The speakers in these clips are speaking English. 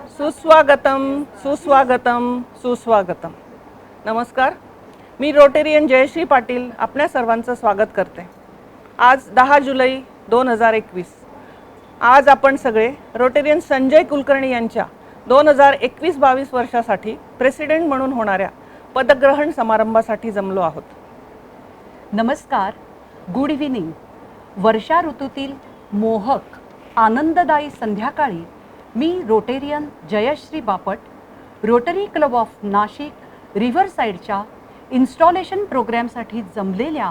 सुस्वागतम सुस्वागतम सुस्वागतम. नमस्कार, मी रोटेरियन जयश्री पाटील आपल्या सर्वांचं स्वागत करते. आज 10 जुलै 2021. आज आपण सगळे रोटेरियन संजय कुलकर्णी यांच्या 2021-22 वर्षासाठी प्रेसिडेंट म्हणून होणाऱ्या पदग्रहण समारंभासाठी जमलो आहोत. नमस्कार, गुड इव्हिनिंग. वर्षा ऋतूतील मोहक आनंददायी संध्याकाळी मी Rotarian Jayashree Bapat, Rotary Club of Nashik रिव्हरसाईडच्या इन्स्टॉलेशन प्रोग्रॅमसाठी जमलेल्या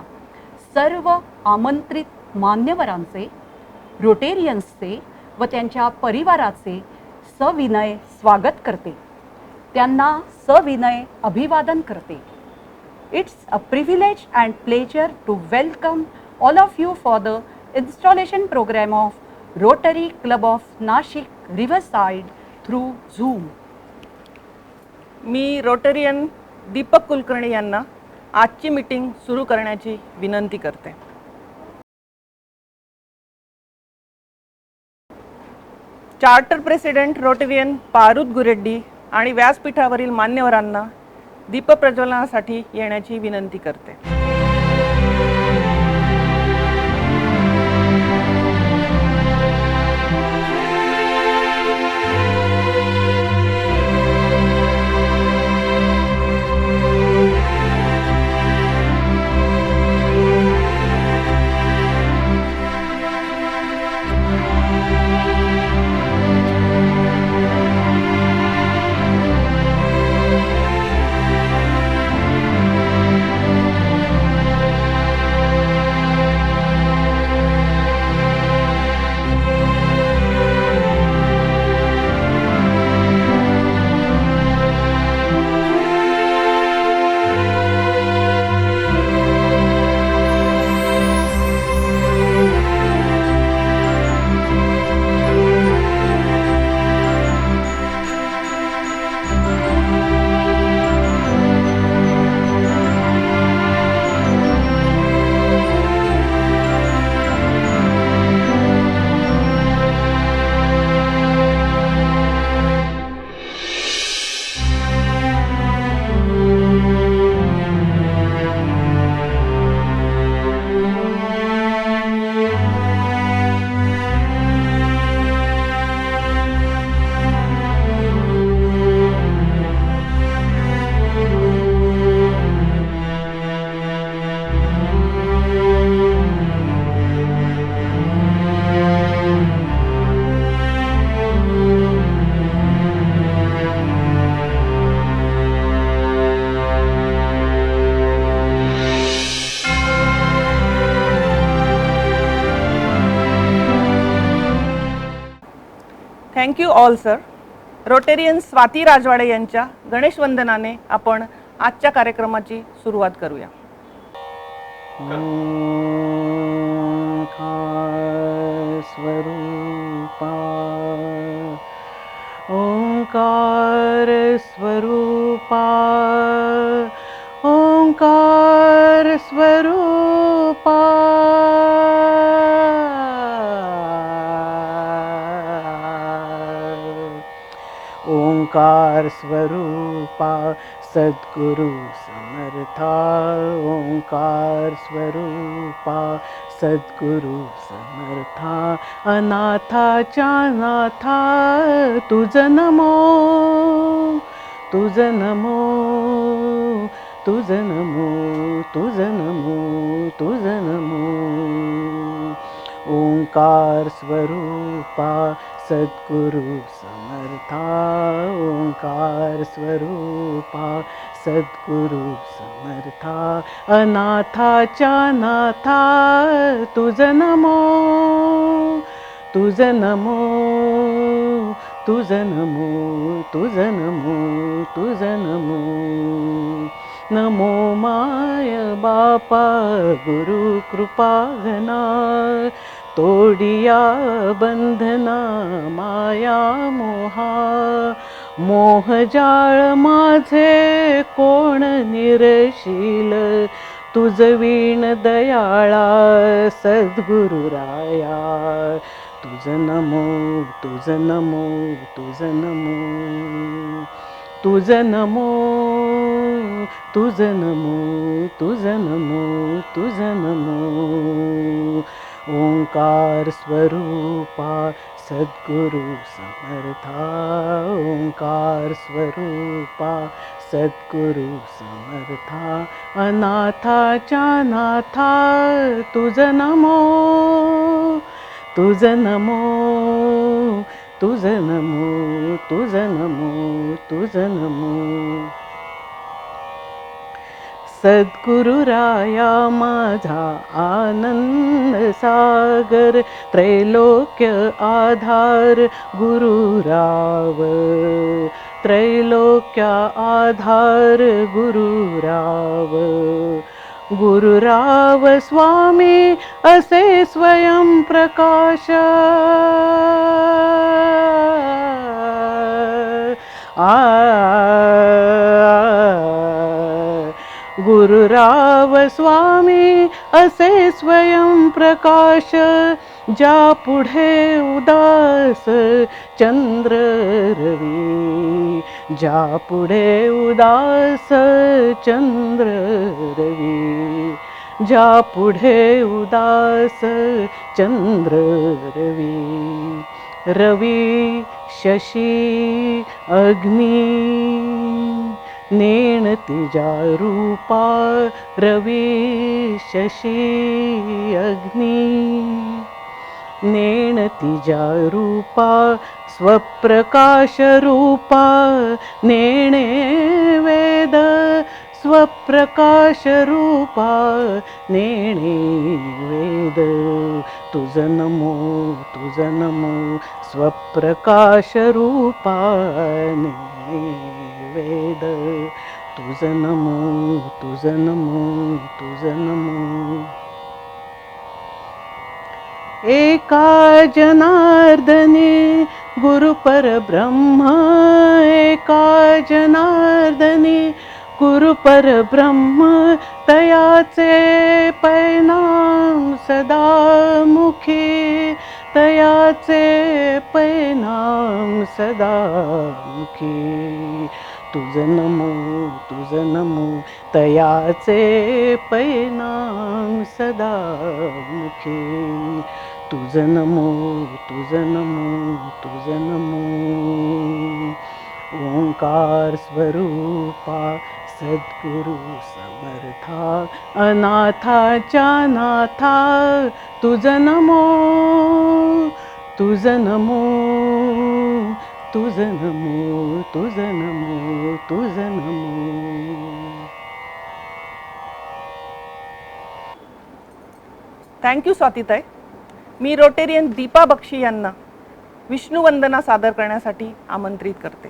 सर्व आमंत्रित मान्यवरांचे, रोटेरियन्सचे व त्यांच्या परिवाराचे सविनय स्वागत करते. त्यांना सविनय अभिवादन करते. It's a privilege and pleasure to welcome all of you for the installation program of Rotary Club of Nashik Riverside through Zoom. मी रोटेरियन दीपक कुलकर्णी यांना आजची मीटिंग सुरू करण्याची विनंती करते. Charter president Rotarian Parud Gureddy आणि व्यासपीठावरील मान्यवरांना दीपप्रज्वलनासाठी येण्याची विनंती करते. Thank you all sir. Rotarian Swati Rajwade यांच्या गणेश वंदनाने आपण आजच्या कार्यक्रमाची सुरुवात करूया. ओंकार स्वरूपा, ओंकार स्वरूपा, ओंकार स्वरूपा. ओंकार स्वरूपा सद्गुरु समर्था, ओंकार स्वरूपा सद्गुरु समर्था. अनाथाच्या नाथा तुझ नमो, तुझ नमो, तुझ नमो, तुझ नमो, तुझ नमो. ओंकार स्वरूपा सद्गुरु समर्था, ओंकार स्वरूपा सद्गुरु समर्था. अनाथाच्या नाथा तुझ नमो, तुझ नमो, तुझ नमो, तुझ नमो, तुझ नमो. नमो माय बापा गुरु कृपा घना, तोडिया बंधना माया मोहा. मोहजाळ माझे कोण निरशील, तुझ वीण दयाळा सद्गुरु राया. तुझ नमो तुझ नमो तुझ नमो तुझ नमो तुझ नमो तुझ नमो तुझ नमो ओंकार स्वरूपा सद्गुरु समर्था ओंकार स्वरूपा सद्गुरु समर्था अनाथाच्या नाथा तुझ नमो तुझ नमो तुझ नमो तुझ नमो तुझ नमो सद्गुरुराया माझा आनंद सागर त्रैलोक्य आधार गुरुराव त्रैलोक्य आधार गुरुराव गुरुराव स्वामी असे स्वयं प्रकाश गुरुराव स्वामी असे स्वयं प्रकाश ज्या पुढे उदास चंद्र रवी ज्या पुढे उदास चंद्र रवी ज्या पुढे उदास चंद्र रवी रवी शशी अग्नी नेण तिजा रूपा रवी शशी अग्नी नेण तिजा रूपा स्वप्रकाश रूपा नेणे वेद स्वप्रकाश रूपा नेणे वेद तुझ नमो स्वप्रकाश रूपा नेणे वेद तुझ नमो तुझ नमो एका जनार्दने गुरु परब्रह्म एका जनार्दने गुरु परब्रह्म तयाचे परिणाम सदा मुखी तयाचे परिणाम सदा मुखी तुझ नमो तयाचे परिणाम सदा मुखी तुझ नमो ओंकार स्वरूपा सद्गुरु समर्था अनाथाच्या नाथा तुझ नमो तुझ नमो तुझ नमो तुझ नमो तुझ नमो थँक्यू स्वातीताई. मी रोटेरियन दीपा बक्षी यांना विष्णुवंदना सादर करण्यासाठी आमंत्रित करते.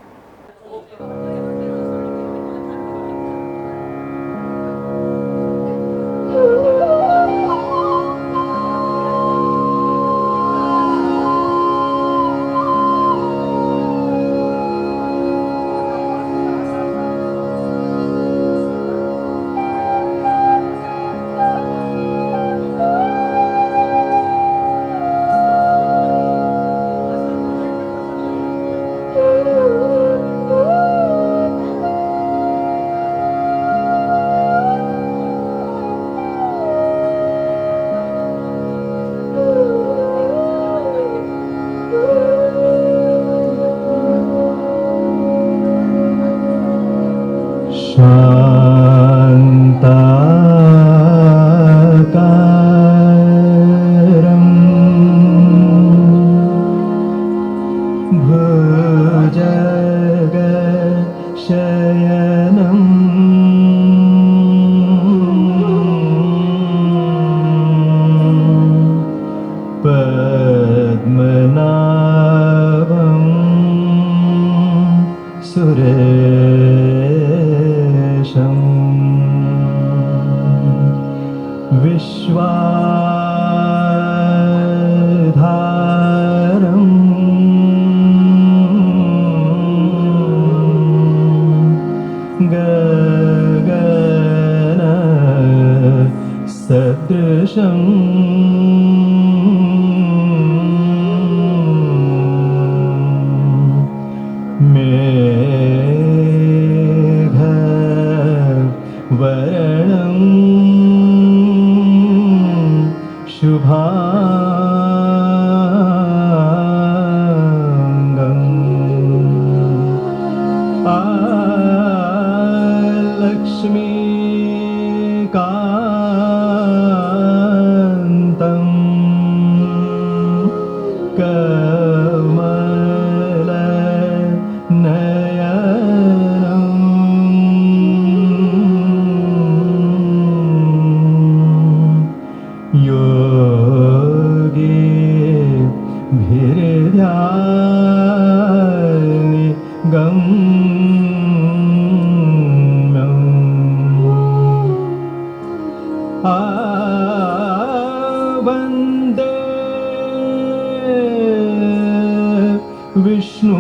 विष्णु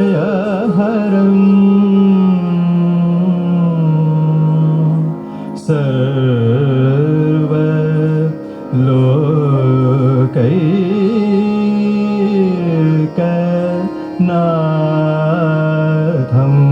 भवभयहरं सर्वलोकैकनाथम्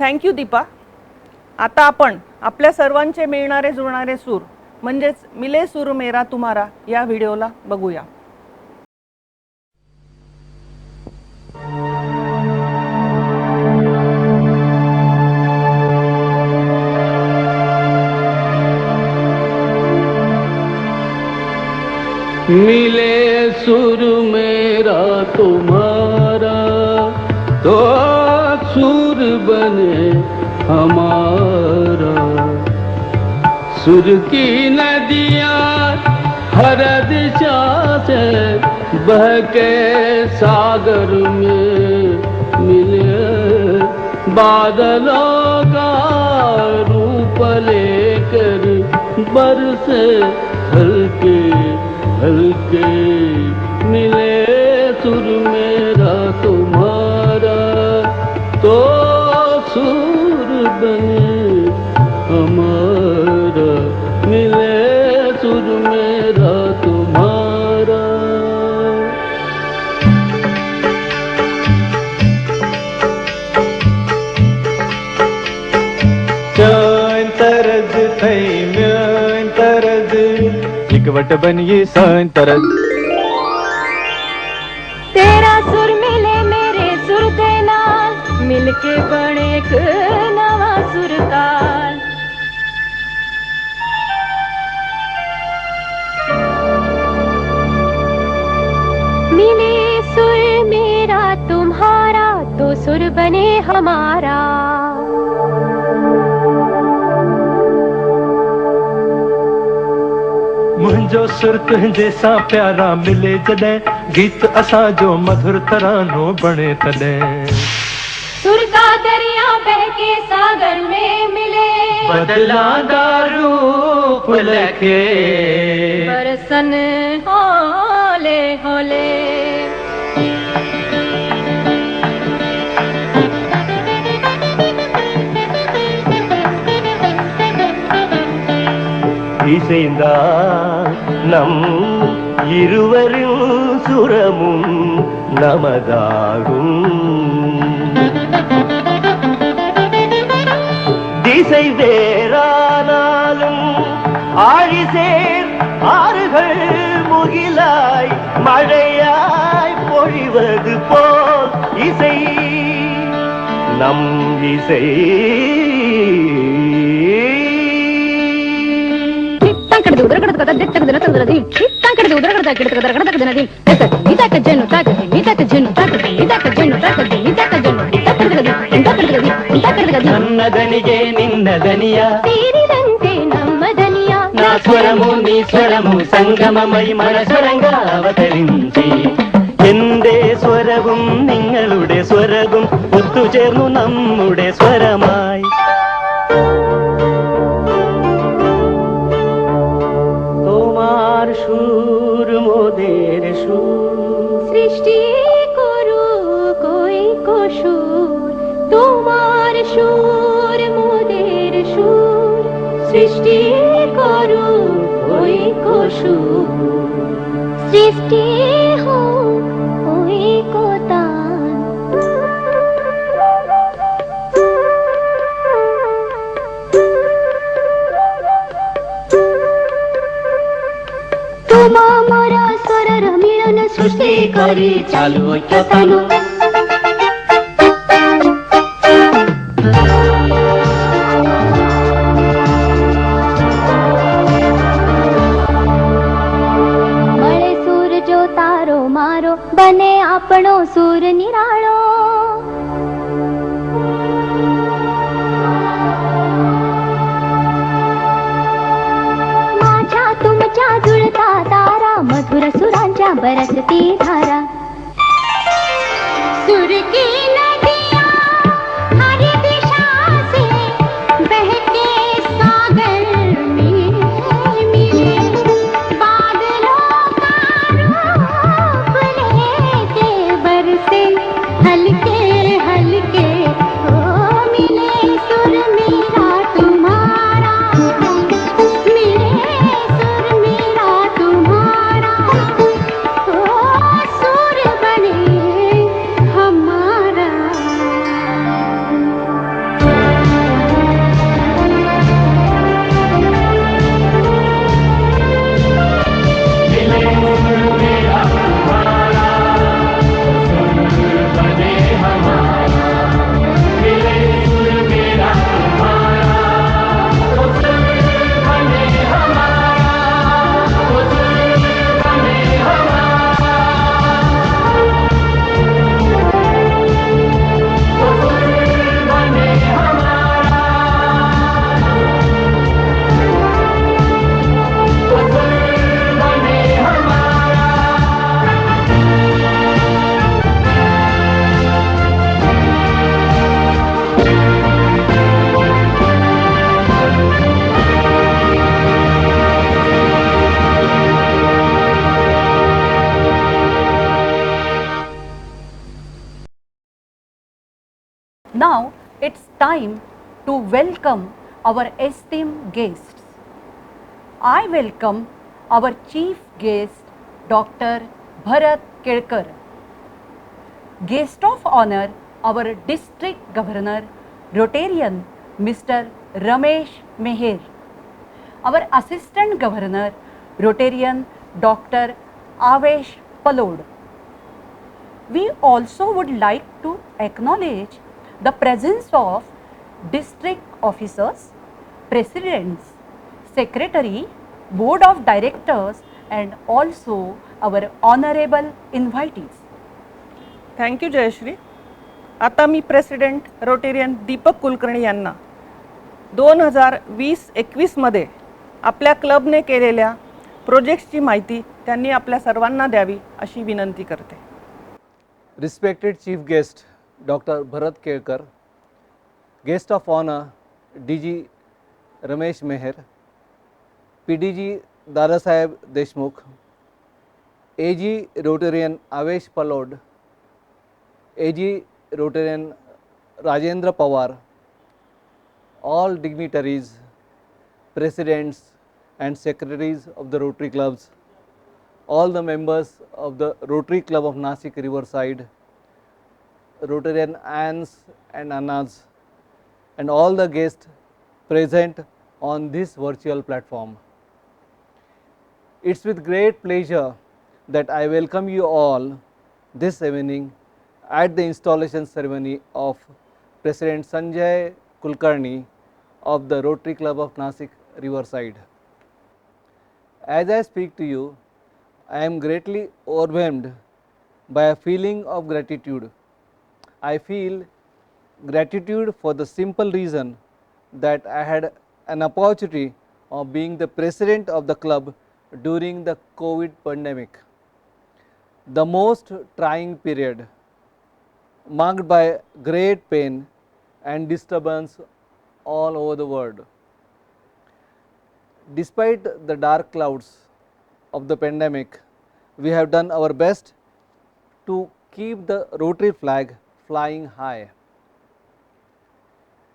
थँक्यू दीपा. आता आपण आपल्या सर्वांचे मिळणारे जुळणारे सूर म्हणजेच मिले सूर मेरा तुम्हारा या व्हिडिओला बघूया. मिले सुर मेरा तुम्हारा तो सुर बने हमारा. सुर की नदियाँ हर दिशा से बह के सागर में मिले. बादलों का रूप लेकर बरसे हल्के हल्के. मिले सुर मेरा तुम्हारा तो सुर बने हमारा. मिले सुर मेरा तुम्हारा. सन तरज थई म्यान तरज इकवट बनिए सन तरज. तेरा सुर मिले मेरे सुर दे नाल मिलके बने एक नवा सुर ताल. मिले सुर मेरा तुम्हारा तो सुर बने हमारा. मुंहिंजो सुर तुंहिंजे सां प्यारा मिले जॾहिं गीत असां जो मधुर तरानो बणे तॾहिं. सुर का दरिया बह के सागर में मिले बदलांदा रूप लखे बरसन होले होले. இசைந்தா நம் இருவரின் சுரமும் நமதாகும். இசை வேறானாலும் ஆழிசேர் ஆறுகள் முகிலாய் மழையாய் பொழிவது போல் இசை நம் இசை నన్నదనిగే నిన్నదనియా తీరిదంతే నమ్మదనియా నా స్వరము నీ స్వరము సంగమమై మన സ്വരങ്ങൾ അവതరించి എന്റെ സ്വരവും നിങ്ങളുടെ സ്വരവും ഒത്തുചേർന്നു നമ്മുടെ സ്വരമായി তোমার সুর মোদের সুর সৃষ্টি করু কই কসুর তোমার সুর মোদের সুর সৃষ্টি করু কই কসুর সৃষ্টি হোক ওই কোতান তোমা মোরা স্বরর মিলন সৃষ্টি করি চালু ঐক্যতানু મળે સૂર જો તારો મારો બને આપણો સૂર નિરાળો माझ्या तुमच्या जुळता तारा मधुर सुरांच्या बरसती धारा सुर की नदियाँ हर दिशा से बहते सागर में मिले बादलों का रूप लेके बरसे हल्के हल्के हो मिले सुर मेरा तुम्हारा मिले सुर मेरा तुम्हारा ओ सुर बने हमारा Now it's time to welcome our esteemed guests. I welcome our chief guest, Dr. Bharat Kelkar. Guest of honor, our district governor, Rotarian, Mr. Ramesh Meher. Our assistant governor, Rotarian, Dr. Avesh Palod. We also would like to acknowledge the presence of district officers, presidents, secretary, board of directors and also our honorable invitees. Thank you Jayashree. आता मी president rotarian Deepak Kulkarni यांना 2020-21मध्ये आपल्या क्लबने केलेल्या प्रोजेक्ट्सची माहिती त्यांनी आपल्या सर्वांना द्यावी अशी विनंती करते. Respected Chief Guest Dr. Bharat Kelkar, Guest of Honor DG Ramesh Meher, PDG Dadasaheb Deshmukh, AG Rotarian Avesh Palod, AG Rotarian Rajendra Pawar, all dignitaries, presidents and secretaries of the Rotary Clubs, all the members of the Rotary Club of Nasik Riverside, Rotarian aunts and annas, and all the guests present on this virtual platform. It's with great pleasure that I welcome you all this evening at the installation ceremony of President Sanjay Kulkarni of the Rotary Club of Nasik Riverside. As I speak to you, I am greatly overwhelmed by a feeling of gratitude. I feel gratitude for the simple reason that I had an opportunity of being the president of the club during the COVID pandemic, the most trying period, marked by great pain and disturbance all over the world. Despite the dark clouds of the pandemic, we have done our best to keep the Rotary flag flying high.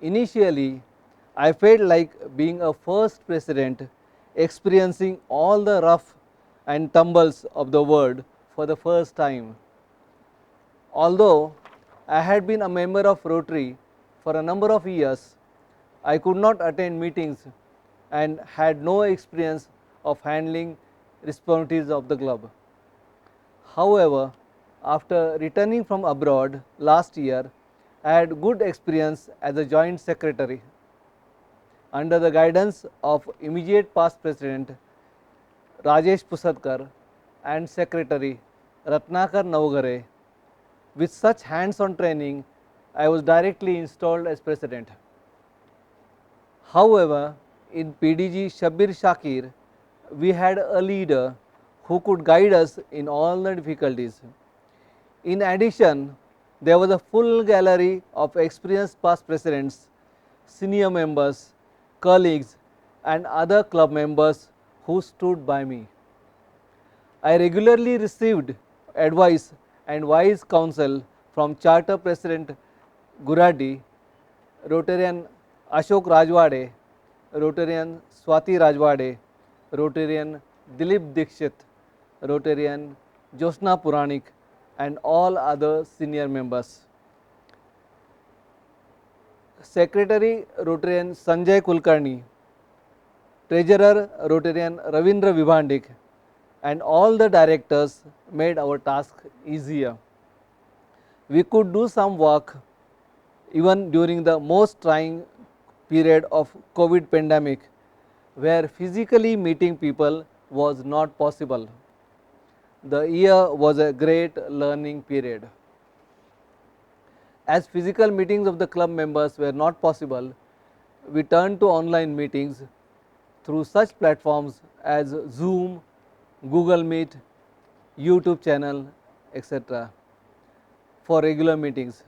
Initially, I felt like being a first president, experiencing all the rough and tumbles of the world for the first time. Although I had been a member of Rotary for a number of years, I could not attend meetings and had no experience of handling responsibilities of the club. However, after returning from abroad last year, I had good experience as a joint secretary. Under the guidance of immediate past president Rajesh Pusatkar and secretary Ratnakar Navgare, with such hands-on training, I was directly installed as president. However, in PDG Shabir Shakir, we had a leader who could guide us in all the difficulties. In addition, there was a full gallery of experienced past presidents, senior members, colleagues and other club members who stood by me. I regularly received advice and wise counsel from Charter President Guradi, Rotarian Ashok Rajwade, Rotarian Swati Rajwade, Rotarian Dilip Dikshit, Rotarian Josna Puranik and all other senior members. Secretary Rotarian Sanjay Kulkarni, Treasurer Rotarian Ravindra Vibhandik and all the directors made our task easier. We could do some work even during the most trying period of COVID pandemic, where physically meeting people was not possible. The year was a great learning period. As physical meetings of the club members were not possible, we turned to online meetings through such platforms as Zoom, Google Meet, YouTube channel, etc. for regular meetings.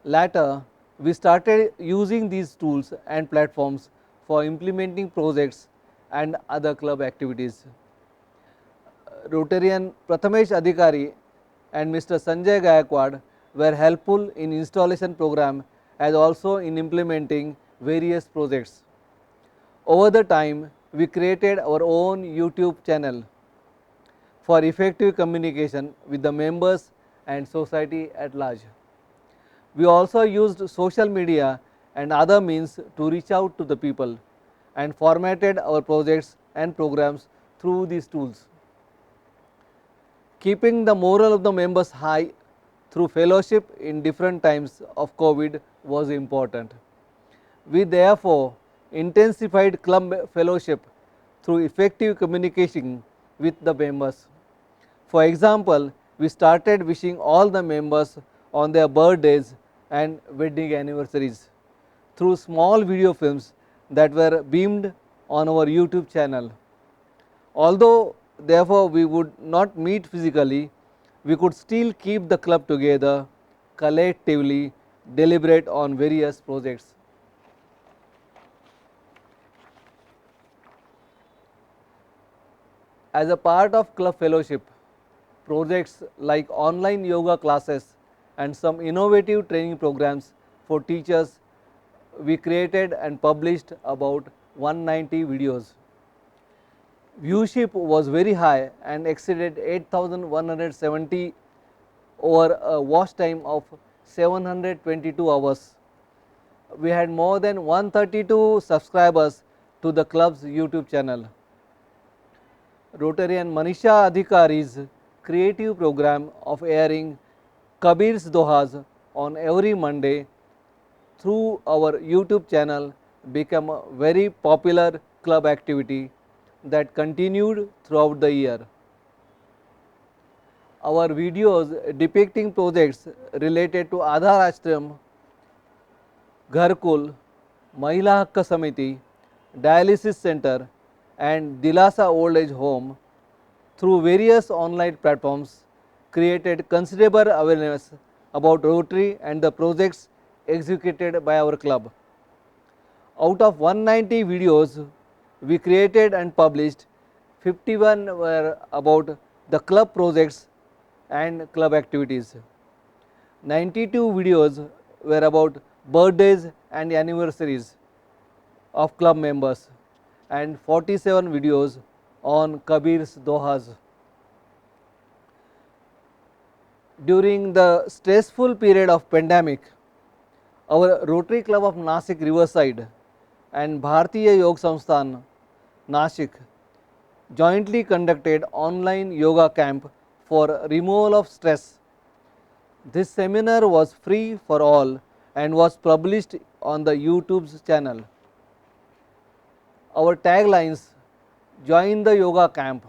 Later, we started using these tools and platforms for implementing projects and other club activities. Rotarian Prathamesh Adhikari and Mr. Sanjay Gayakwad were helpful in installation program as also in implementing various projects. Over the time, we created our own YouTube channel for effective communication with the members and society at large. We also used social media and other means to reach out to the people and formatted our projects and programs through these tools. Keeping the morale of the members high through fellowship in different times of COVID was important. We therefore intensified club fellowship through effective communication with the members. For example, we started wishing all the members on their birthdays and wedding anniversaries through small video films that were beamed on our YouTube channel. Although therefore we would not meet physically, we could still keep the club together, collectively deliberate on various projects. As a part of club fellowship, projects like online yoga classes and some innovative training programs for teachers, we created and published about 190 videos. Viewership was very high and exceeded 8,170 over a watch time of 722 hours. we had more than 132 subscribers to the club's YouTube channel. Rotarian Manisha Adhikari's creative program of airing Kabir's Dohas on every Monday through our YouTube channel became a very popular club activity that continued throughout the year. Our videos depicting projects related to Aadhar Ashram, Gharkul, Mahila Hakka Samiti, Dialysis Center and Dilasa Old Age Home through various online platforms created considerable awareness about Rotary and the projects executed by our club. Out of 190 videos we created and published, 51 were about the club projects and club activities. 92 videos were about birthdays and anniversaries of club members and 47 videos on Kabir's Dohas. During the stressful period of pandemic, our Rotary Club of Nasik Riverside and Bharatiya Yoga Samsthan Nashik jointly conducted online yoga camp for removal of stress. This seminar was free for all and was published on the YouTube's channel. Our taglines, join the yoga camp,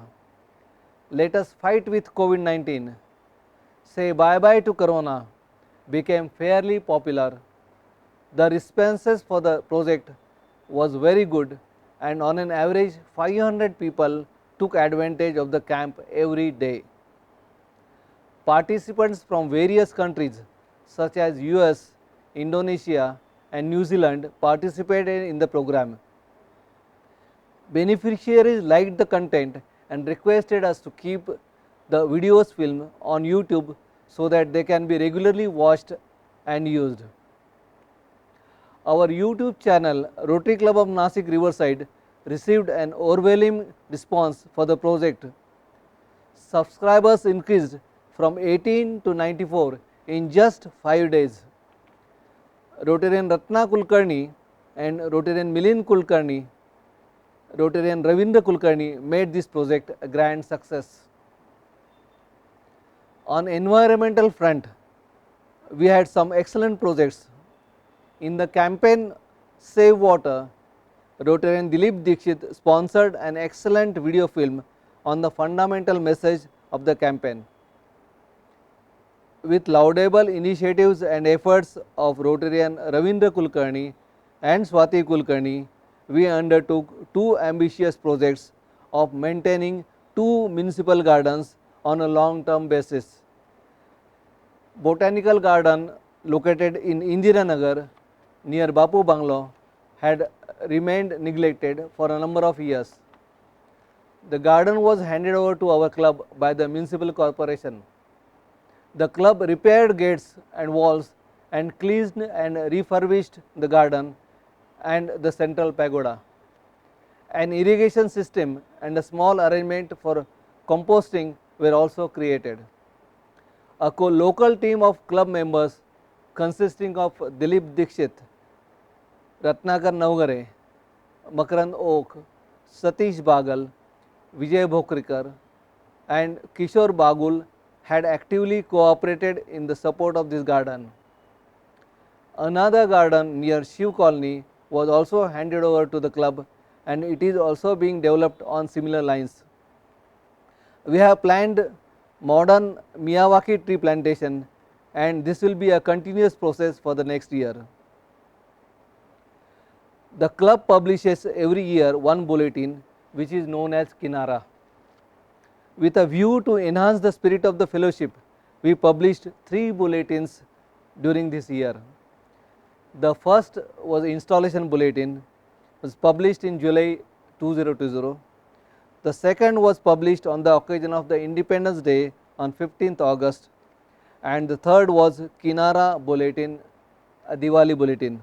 let us fight with COVID-19, say bye bye to Corona, became fairly popular. The responses for the project was very good and on an average 500 people took advantage of the camp every day. Participants from various countries such as US, Indonesia and New Zealand participated in the program. Beneficiaries liked the content and requested us to keep the videos filmed on YouTube so that they can be regularly watched and used. Our YouTube channel Rotary Club of Nasik Riverside received an overwhelming response for the project. Subscribers increased from 18 to 94 in just 5 days. Rotarian Ratna Kulkarni and Rotarian Milind Kulkarni, Rotarian Ravindra Kulkarni made this project a grand success. On environmental front, we had some excellent projects. In the campaign Save Water, Rotarian Dilip Dikshit sponsored an excellent video film on the fundamental message of the campaign. With laudable initiatives and efforts of Rotarian Ravindra Kulkarni and Swati Kulkarni, we undertook 2 ambitious projects of maintaining 2 municipal gardens on a long-term basis. Botanical garden located in Indiranagar near Bapu Banglo had remained neglected for a number of years. The garden was handed over to our club by the municipal corporation. The club repaired gates and walls and cleansed and refurbished the garden and the central pagoda. An irrigation system and a small arrangement for composting were also created. A local team of club members consisting of Dilip Dikshit, Ratnakar Navgare, Makarand Oak, Satish Bagal, Vijay Bhokrikar and Kishore Bagul had actively cooperated in the support of this garden. Another garden near Shiv Colony was also handed over to the club and it is also being developed on similar lines. We have planned modern Miyawaki tree plantation and this will be a continuous process for the next year. The club publishes every year one bulletin which is known as Kinara. With a view to enhance the spirit of the fellowship, we published 3 bulletins during this year. The first was installation bulletin, was published in July 2020. The second was published on the occasion of the Independence Day on 15th August and the third was Kinara bulletin, a Diwali bulletin.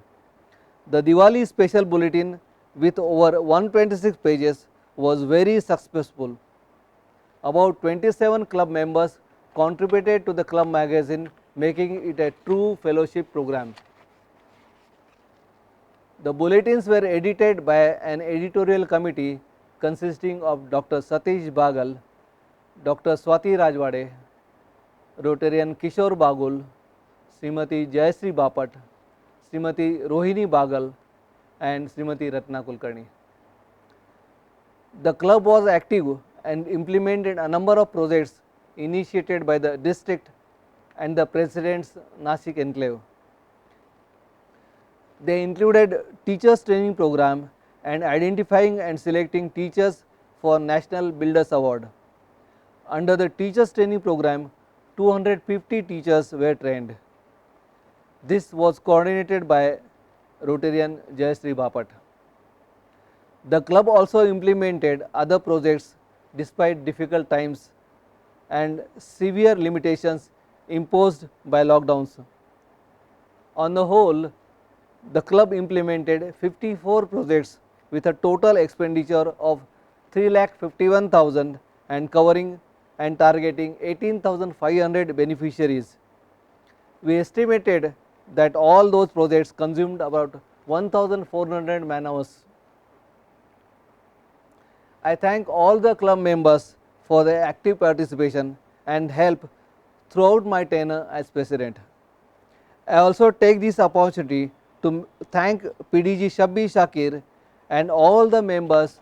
The Diwali special bulletin with over 126 pages was very successful. About 27 club members contributed to the club magazine, making it a true fellowship program. The bulletins were edited by an editorial committee consisting of Dr. Satish Bagal, Dr. Swati Rajwade, Rotarian Kishore Bagul, Srimati Jayasri Bapat, Srimati Rohini Bagal and Srimati Ratna Kulkarni. The club was active and implemented a number of projects initiated by the district and the President's Nashik enclave. They included teachers training program and identifying and selecting teachers for National Builders Award. Under the teachers training program, 250 teachers were trained. This was coordinated by Rotarian Jayasri Bapat. The club also implemented other projects despite difficult times and severe limitations imposed by lockdowns. On the whole, the club implemented 54 projects with a total expenditure of 3,51,000 and covering and targeting 18,500 beneficiaries. We estimated that all those projects consumed about 1,400 man hours. I thank all the club members for their active participation and help throughout my tenure as president. I also take this opportunity to thank PDG Shabbi Shakir and all the members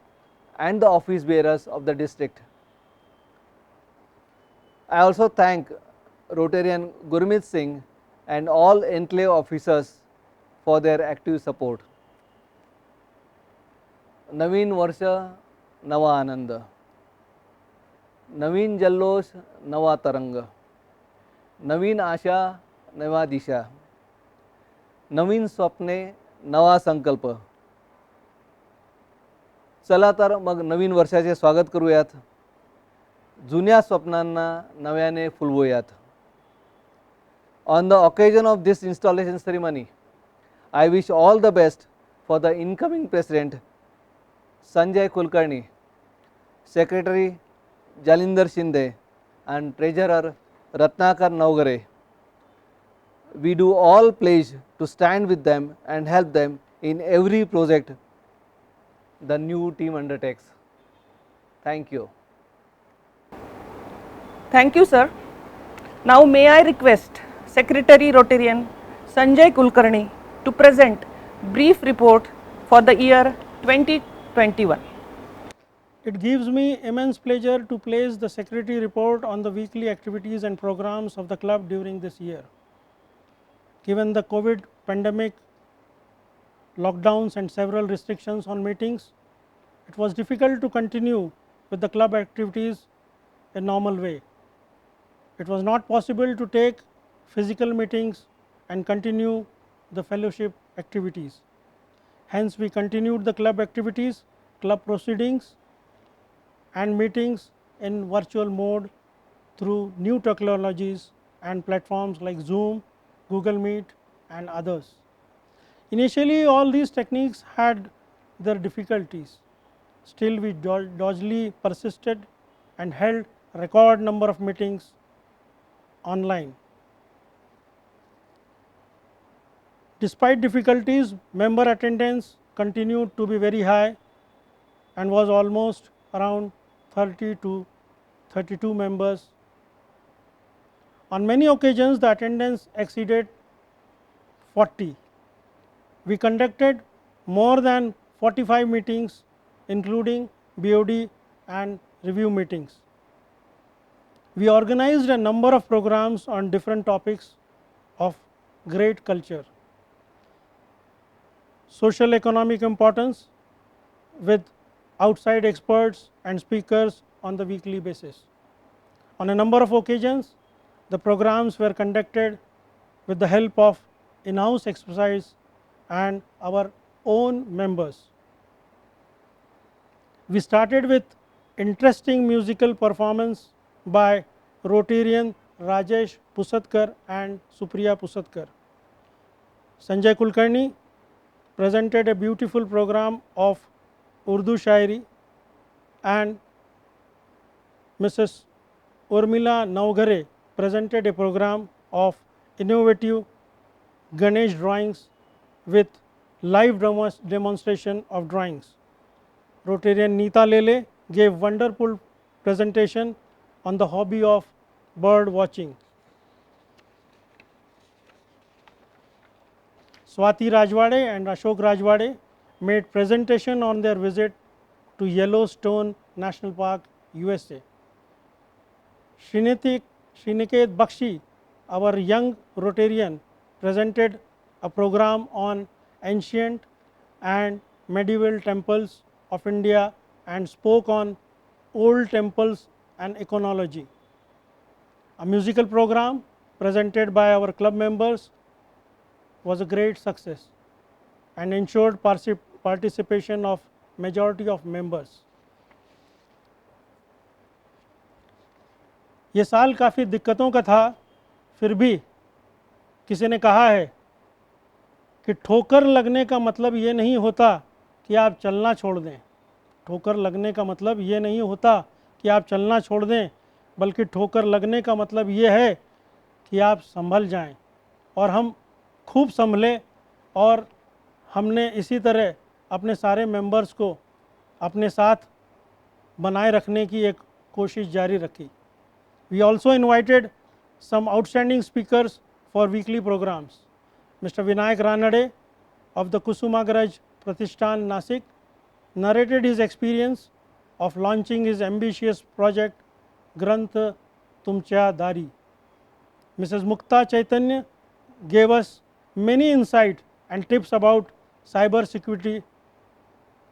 and the office bearers of the district. I also thank Rotarian Gurmeet Singh and all enclave officers for their active support. नवीन वर्ष नवा आनंद, नवीन जल्लोष नवा तरंग, नवीन आशा नवा दिशा, नवीन स्वप्ने नवा संकल्प. चला तर मग नवीन वर्षाचे स्वागत करूयात, जुन्या स्वप्नांना नव्याने फुलवूयात. On the occasion of this installation ceremony, I wish all the best for the incoming president Sanjay Kulkarni, Secretary Jalinder Shinde and Treasurer Ratnakar Naugare. We do all pledge to stand with them and help them in every project the new team undertakes. Thank you. Thank you, sir. Now may I request Secretary Rotarian Sanjay Kulkarni to present brief report for the year 2021. It gives me immense pleasure to place the Secretary report on the weekly activities and programs of the club during this year. Given the COVID pandemic, lockdowns and several restrictions on meetings, it was difficult to continue with the club activities in normal way. It was not possible to take physical meetings and continue the fellowship activities. Hence, we continued the club activities, club proceedings and meetings in virtual mode through new technologies and platforms like Zoom, Google Meet and others. Initially, all these techniques had their difficulties. Still, we doggedly persisted and held record number of meetings online. Despite difficulties, member attendance continued to be very high and was almost around 30 to 32 members. On many occasions, the attendance exceeded 40. We conducted more than 45 meetings, including BOD and review meetings. We organized a number of programs on different topics of great culture, social economic importance with outside experts and speakers on the weekly basis. On a number of occasions, the programs were conducted with the help of in-house expertise and our own members. We started with interesting musical performance by Rotarian Rajesh Pusatkar and Supriya Pusatkar. Sanjay Kulkarni presented a beautiful program of Urdu Shairi and Mrs. Urmila Naugare presented a program of innovative Ganesh drawings with live demonstration of drawings. Rotarian Neeta Lele gave wonderful presentation on the hobby of bird watching. Swati Rajwade and Ashok Rajwade made presentation on their visit to Yellowstone National Park, USA. Sriniket Bakshi, our young Rotarian, presented a program on ancient and medieval temples of India and spoke on old temples and iconology. A musical program presented by our club members was a great success and ensured participation of majority of members. ये साल काफ़ी दिक्कतों का था, फिर भी किसी ने कहा है कि ठोकर लगने का मतलब ये नहीं होता कि आप चलना छोड़ दें। ठोकर लगने का मतलब ये नहीं होता कि आप चलना छोड़ दें, बल्कि ठोकर लगने का मतलब ये है कि आप संभल जाएं। और हम खूब संभले और हमने इसी तरह अपने सारे मेंबर्स को अपने साथ बनाए रखने की एक कोशिश जारी रखी। We also invited some outstanding speakers for weekly programs. Mr. Vinayak Ranade of the Kusumagraj Pratishthan, Nasik, narrated his experience of launching his ambitious project Granth Tumcha Dari. Mrs. Mukta Chaitanya gave us many insight and tips about cyber security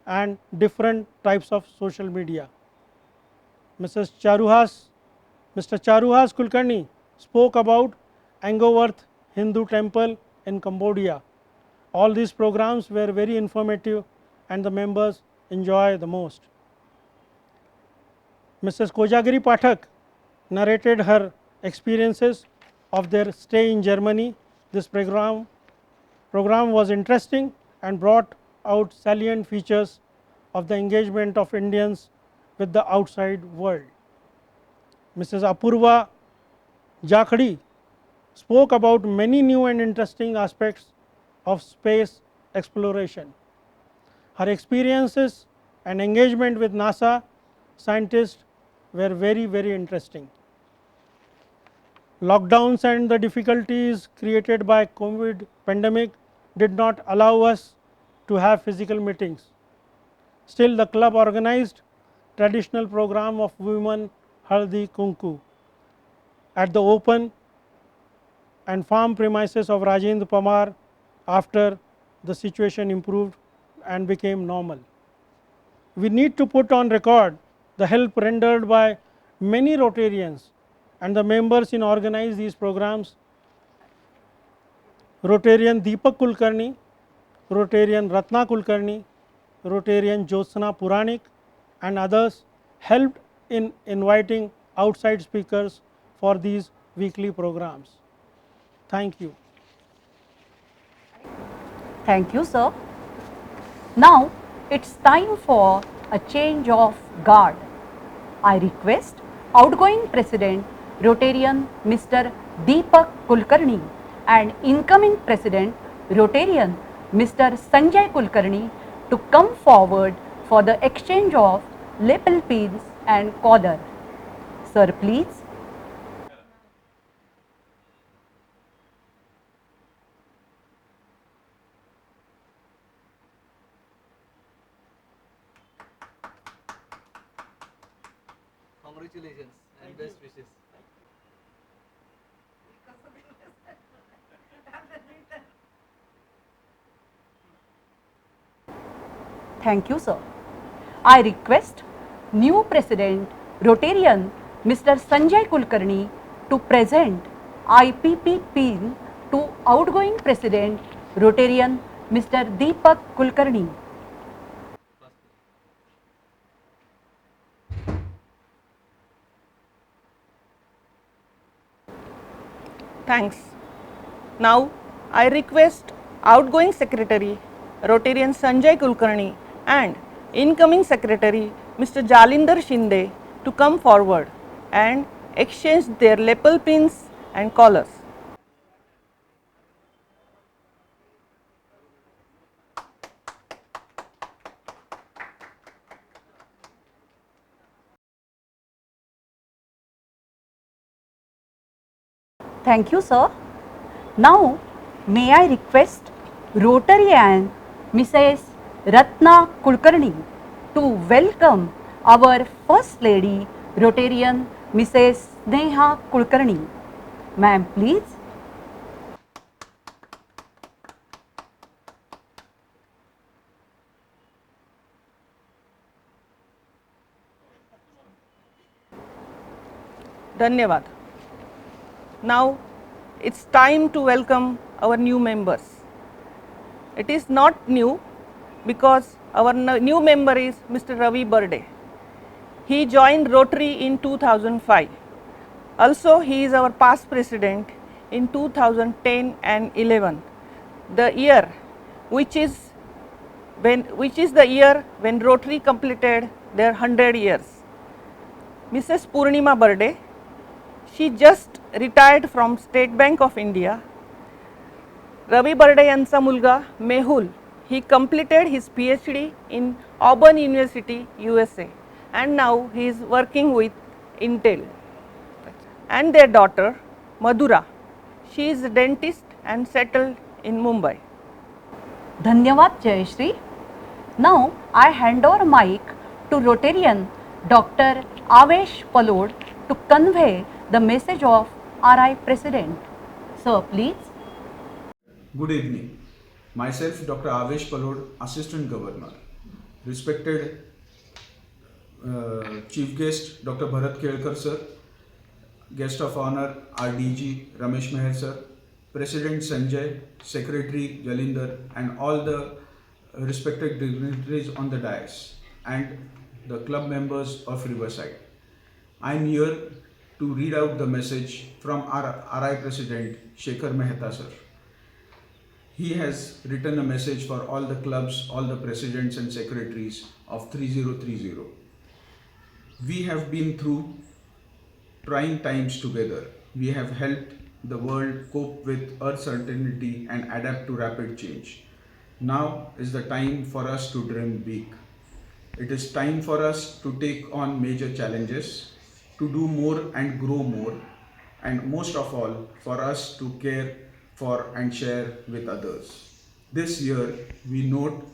and different types of social media. Mr. Charuhas Kulkarni spoke about Angkor Wat Hindu Temple in Cambodia. All these programs were very informative and the members enjoy the most. Mrs. Kojagiri Pathak narrated her experiences of their stay in Germany. This program was interesting and brought out salient features of the engagement of Indians with the outside world. Mrs. Apurva Jakhadi spoke about many new and interesting aspects of space exploration. Her experiences and engagement with NASA scientists were very interesting. Lockdowns and the difficulties created by COVID pandemic did not allow us to have physical meetings. Still, the club organized traditional program of women Haldi Kunku at the open and farm premises of Rajendra Pamar after the situation improved and became normal. We need to put on record the help rendered by many Rotarians and the members in organize these programs. Rotarian Deepak Kulkarni, Rotarian Ratna Kulkarni, Rotarian Jyotsna Puranik and others helped in inviting outside speakers for these weekly programs. Thank you. Thank you, sir. Now it's time for a change of guard. I request outgoing President Rotarian Mr. Deepak Kulkarni and incoming President Rotarian Mr. Sanjay Kulkarni to come forward for the exchange of lapel pins and collar. Sir, please. Congratulations and best wishes. Thank you, sir. I request new President Rotarian Mr. Sanjay Kulkarni to present IPP pin to outgoing President Rotarian Mr. Deepak Kulkarni. Thanks. Now I request outgoing Secretary Rotarian Sanjay Kulkarni and incoming Secretary Mr. Jalinder Shinde to come forward and exchange their lapel pins and collars. Thank you, sir. Now, may I request Rotarian Mrs. Ratna Kulkarni to welcome our First Lady, Rotarian Mrs. Neha Kulkarni. Ma'am, please. Dhanyavad. Now it's time to welcome our new members. It is not new because our new member is Mr. Ravi Burde. He joined Rotary in 2005. Also, he is our past president in 2010 and 11, the year which is the year when Rotary completed their 100 years. Mrs. Purnima Burde, she just retired from State Bank of India. Ravi Burde यांचा मुलगा Mehul, he completed his PhD in Auburn University, USA, and now he is working with Intel. And their daughter Madhura, she is a dentist and settled in Mumbai. Dhanyavad Jayashri. Now I hand over mic to Rotarian Dr. Avesh Palod to convey the message of RI President. Sir, please. Good evening. Myself, Dr. Avesh Palod, Assistant Governor. Respected Chief Guest, Dr. Bharat Kelkar Sir. Guest of Honor, RDG Ramesh Meher Sir. President Sanjay, Secretary Jalinder, and all the respected dignitaries on the dais, and the club members of Riverside. I am here to read out the message from our RI President Shekhar Mehta Sir. He has written a message for all the clubs, all the presidents and secretaries of 3030. We have been through trying times together. We have helped the world cope with uncertainty and adapt to rapid change. Now is the time for us to dream big. It is time for us to take on major challenges, to do more and grow more, and most of all, for us to care for and share with others. This year, we note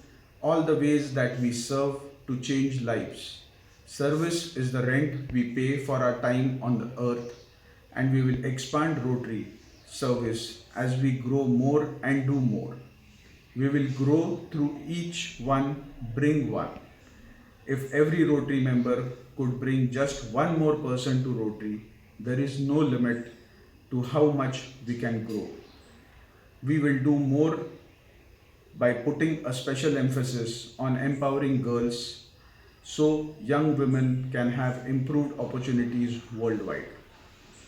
all the ways that we serve to change lives. Service is the rent we pay for our time on the earth, and we will expand Rotary service as we grow more and do more. We will grow through each one, bring one. If every Rotary member could bring just one more person to Rotary, there is no limit to how much we can grow. We will do more by putting a special emphasis on empowering girls so young women can have improved opportunities worldwide.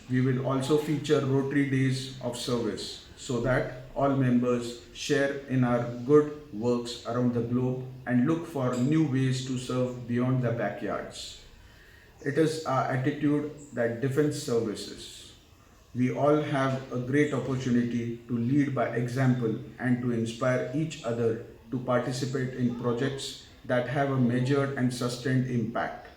We will also feature Rotary Days of Service so that all members share in our good works around the globe and look for new ways to serve beyond their backyards. It is our attitude that defense services. We all have a great opportunity to lead by example and to inspire each other to participate in projects that have a measured and sustained impact.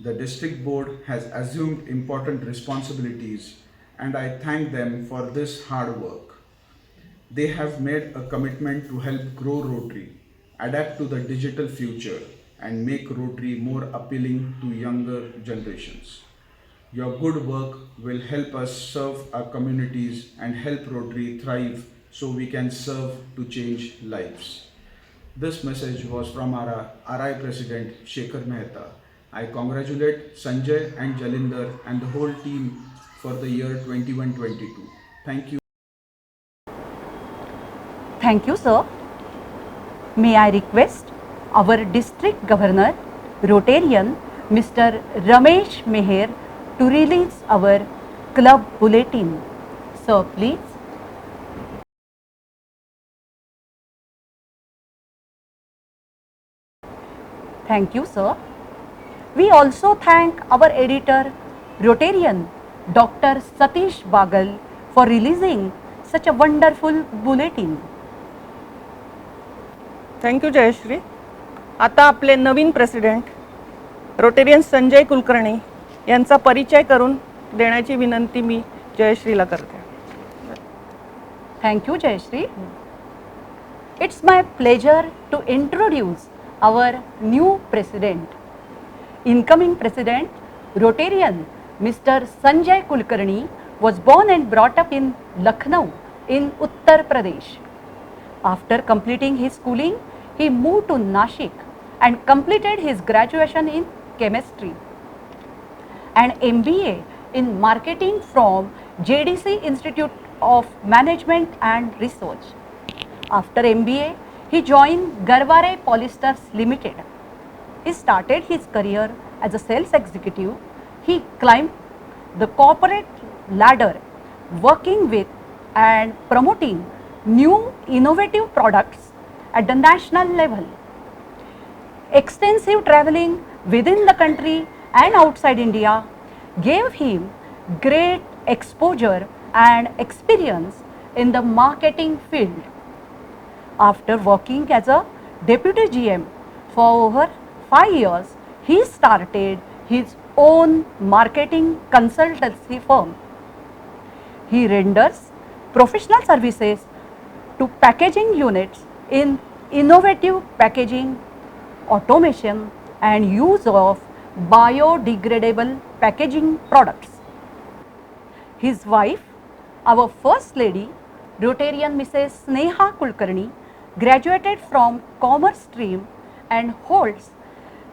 The district board has assumed important responsibilities, and I thank them for this hard work. They have made a commitment to help grow Rotary, adapt to the digital future, and make Rotary more appealing to younger generations. Your good work will help us serve our communities and help Rotary thrive so we can serve to change lives. This message was from our RI President Shekhar Mehta. I congratulate Sanjay and Jalinder and the whole team for the year 21-22. Thank you. Thank you, sir. May I request our District Governor, Rotarian, Mr. Ramesh Meher, to release our club bulletin. Sir, please. Thank you, sir. We also thank our editor, Rotarian, Dr. Satish Bagal, for releasing such a wonderful bulletin. Thank you Jayashree. आता आपले नवीन president rotarian Sanjay Kulkarni यांचा परिचय करून देण्याची विनंती मी जयश्रीला करते. Thank you, Jayashree. It's my pleasure to introduce our new president. Incoming president, Rotarian Mr. Sanjay Kulkarni was born and brought up in Lucknow in Uttar Pradesh. After completing his schooling, he moved to Nashik and completed his graduation in chemistry and MBA in marketing from JDC Institute of Management and Research. After MBA, he joined Garware Polysters Limited. He started his career as a sales executive. He climbed the corporate ladder, working with and promoting new innovative products at the national level. Extensive traveling within the country and outside India gave him great exposure and experience in the marketing field. After working as a deputy GM for over 5 years, he started his own marketing consultancy firm. He renders professional services to packaging units in innovative packaging, automation and use of biodegradable packaging products. His wife, our First Lady, Rotarian Mrs. Sneha Kulkarni, graduated from Commerce stream and holds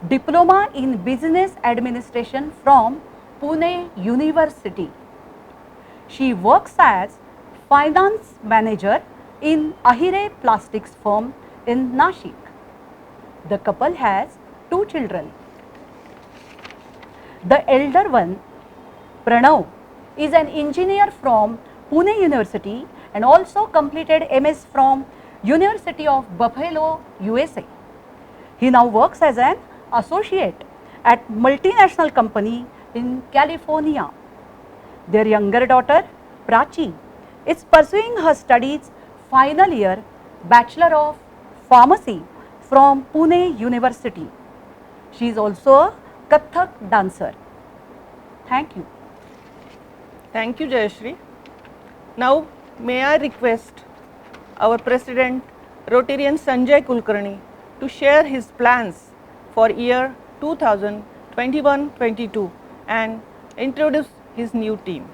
Diploma in Business Administration from Pune University. She works as finance manager in Ahire Plastics firm in Nashik. The couple has 2 children. The elder one, Pranav, is an engineer from Pune University and also completed MS from University of Buffalo, USA. He now works as an associate at multinational company in California. Their younger daughter, Prachi, is pursuing her studies final year Bachelor of Pharmacy from Pune University. She is also a Kathak dancer. Thank you. Thank you, Jayashree. Now, may I request our President, Rotarian Sanjay Kulkarni, to share his plans for year 2021-22 and introduce his new team.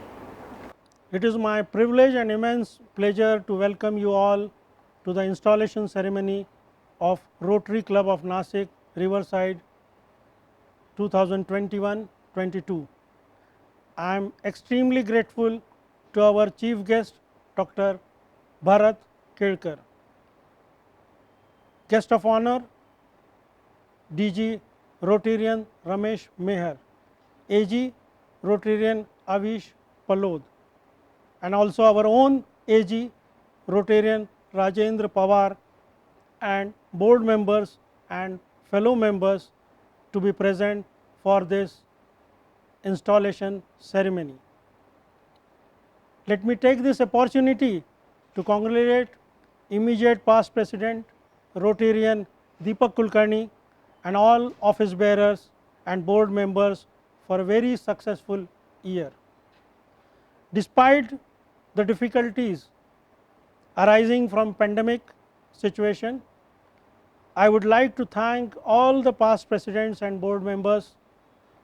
It is my privilege and immense pleasure to welcome you all to the installation ceremony of Rotary Club of Nashik Riverside 2021-22. I am extremely grateful to our chief guest Dr. Bharat Kelkar. Guest of honor DG Rotarian Ramesh Meher, AG Rotarian Avish Palod, and also our own AG Rotarian Rajendra Pawar, and board members and fellow members to be present for this installation ceremony. Let me take this opportunity to congratulate immediate past President Rotarian Deepak Kulkarni and all office bearers and board members for a very successful year. Despite the difficulties arising from pandemic situation, I would like to thank all the past presidents and board members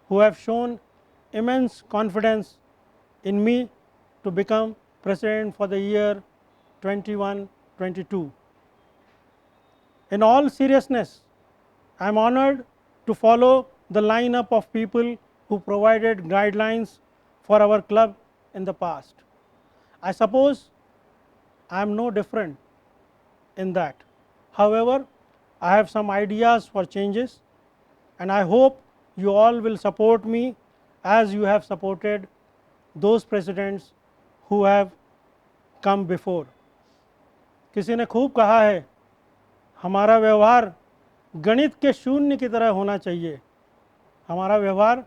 who have shown immense confidence in me to become president for the year 21-22. In all seriousness, I am honored to follow the lineup of people who provided guidelines for our club in the past. I suppose I am no different in that. However, I have some ideas for changes, and I hope you all will support me as you have supported those presidents who have come before. किसी ने खूब कहा है, हमारा व्यवहार गणित के शून्य की तरह होना चाहिए. हमारा व्यवहार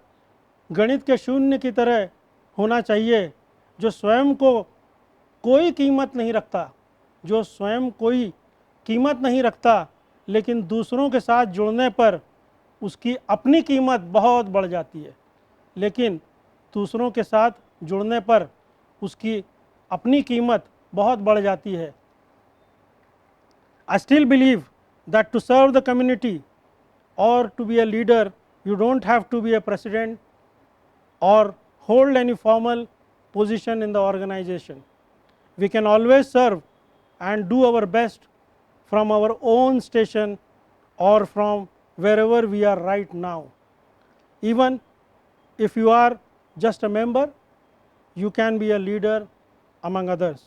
गणित के शून्य की तरह होना चाहिए, जो स्वयं को कोई कीमत नहीं रखता, जो स्वयं कोई कीमत नहीं रखता, लेकिन दूसरों के साथ जुड़ने पर उसकी अपनी कीमत बहुत बढ़ जाती है. लेकिन दूसरों के साथ जुड़ने पर उसकी अपनी कीमत बहुत बढ़ जाती है. I still believe that to serve the community or to be a leader, you don't have to be a president or hold any formal position in the organization. We can always serve and do our best from our own station or from wherever we are right now. Even if you are just a member, you can be a leader among others.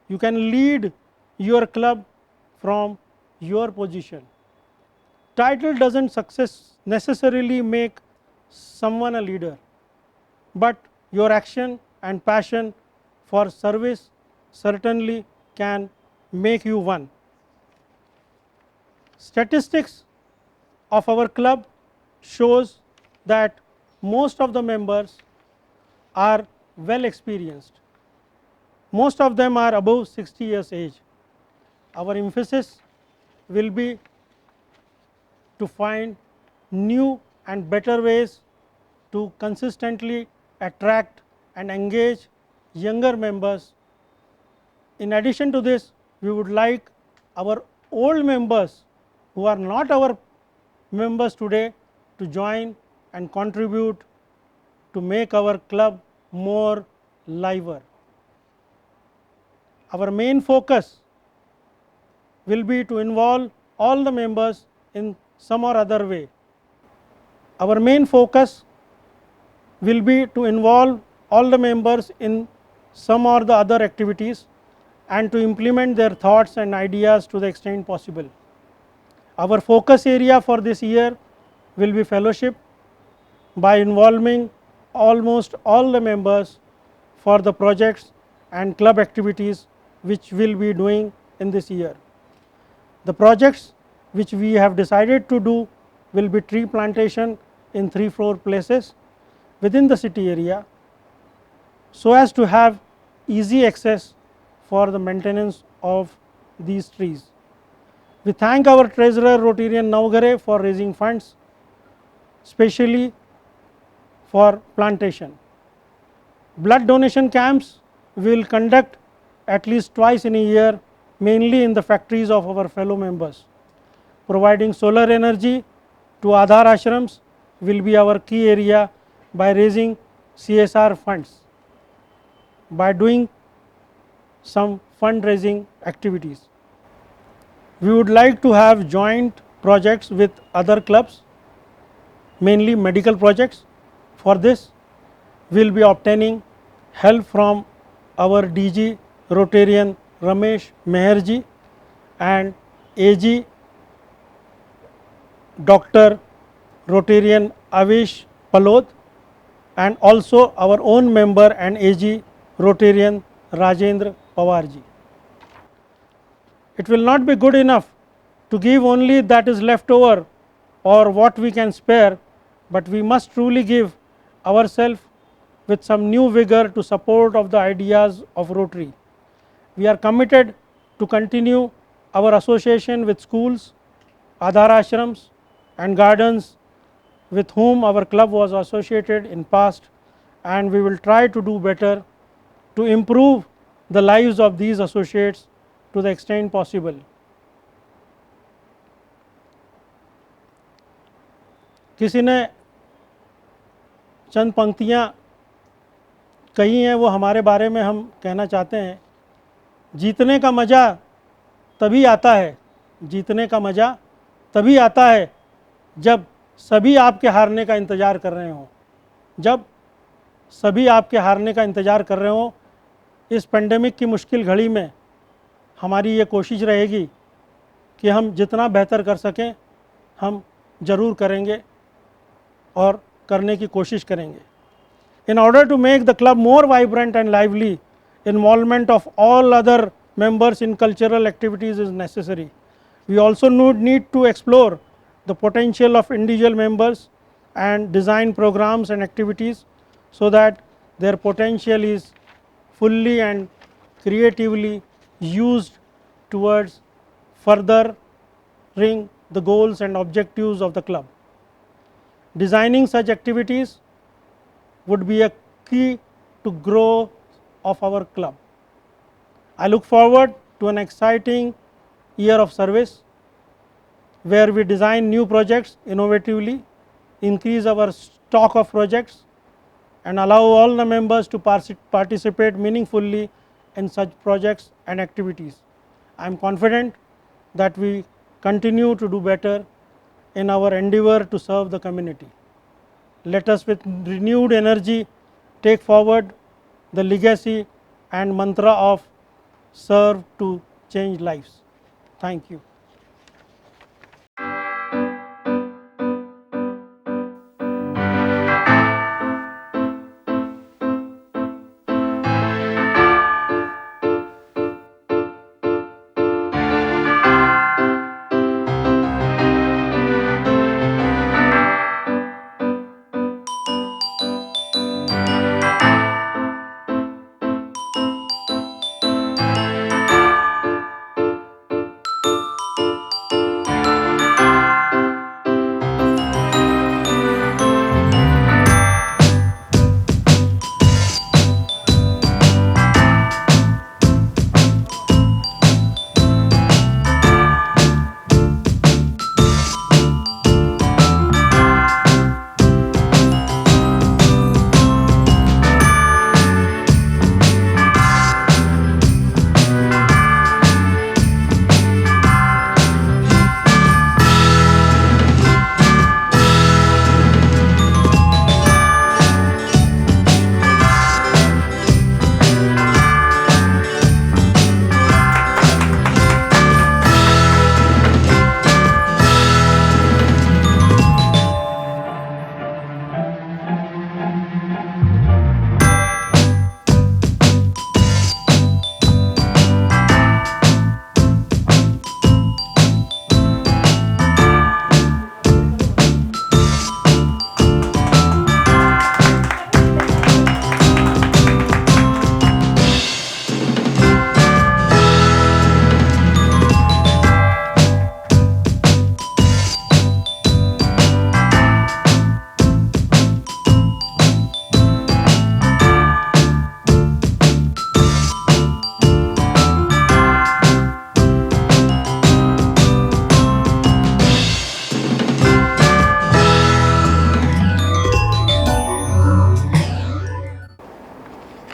You can lead your club from your position. Title doesn't necessarily make someone a leader, but your action and passion for service certainly can make you one. Statistics of our club shows that most of the members are well experienced. Most of them are above 60 years age. Our emphasis will be to find new and better ways to consistently attract and engage younger members. In addition to this, we would like our old members who are not our members today to join and contribute to make our club more lively. Our main focus will be to involve all the members in some or other way. Our main focus will be to involve all the members in some or the other activities and to implement their thoughts and ideas to the extent possible. Our focus area for this year will be fellowship by involving almost all the members for the projects and club activities which we will be doing in this year. The projects which we have decided to do will be tree plantation in 3-4 places within the city area, so as to have easy access for the maintenance of these trees. We thank our treasurer Rotarian Navgare for raising funds specially for plantation. Blood donation camps we will conduct at least twice in a year, mainly in the factories of our fellow members. Providing solar energy to Aadhar ashrams will be our key area by raising CSR funds, by doing some fundraising activities. We would like to have joint projects with other clubs, mainly medical projects. For this, we will be obtaining help from our DG Rotarian Ramesh Meherji and AG Dr. Rotarian Avish Palod, and also our own member and AG Rotarian Rajendra Pawarji. It will not be good enough to give only that is left over or what we can spare, but we must truly give ourselves with some new vigor to support of the ideas of Rotary. We are committed to continue our association with schools, Aadhar ashrams and gardens with whom our club was associated in past, and we will try to do better to improve the lives of these associates to the extent possible. किसी ने चंद पंक्तियाँ कही हैं, वो हमारे बारे में हम कहना चाहते हैं. जीतने का मज़ा तभी आता है, जीतने का मज़ा तभी आता है जब सभी आपके हारने का इंतज़ार कर रहे हों. जब सभी आपके हारने का इंतज़ार कर रहे हों, इस पेंडेमिक की मुश्किल घड़ी में हमारी ये कोशिश रहेगी कि हम जितना बेहतर कर सकें हम ज़रूर करेंगे और करने की कोशिश करेंगे. In order to make the club more vibrant and lively, involvement of all other members in cultural activities is necessary. We also need to explore the potential of individual members and design programs and activities so that their potential is fully and creatively used towards furthering the goals and objectives of the club. Designing such activities would be a key to growth of our club. I look forward to an exciting year of service where we design new projects innovatively, increase our stock of projects and allow all the members to participate meaningfully in such projects and activities. I am confident that we continue to do better in our endeavor to serve the community. Let us with renewed energy take forward the legacy and mantra of serve to change lives. Thank you.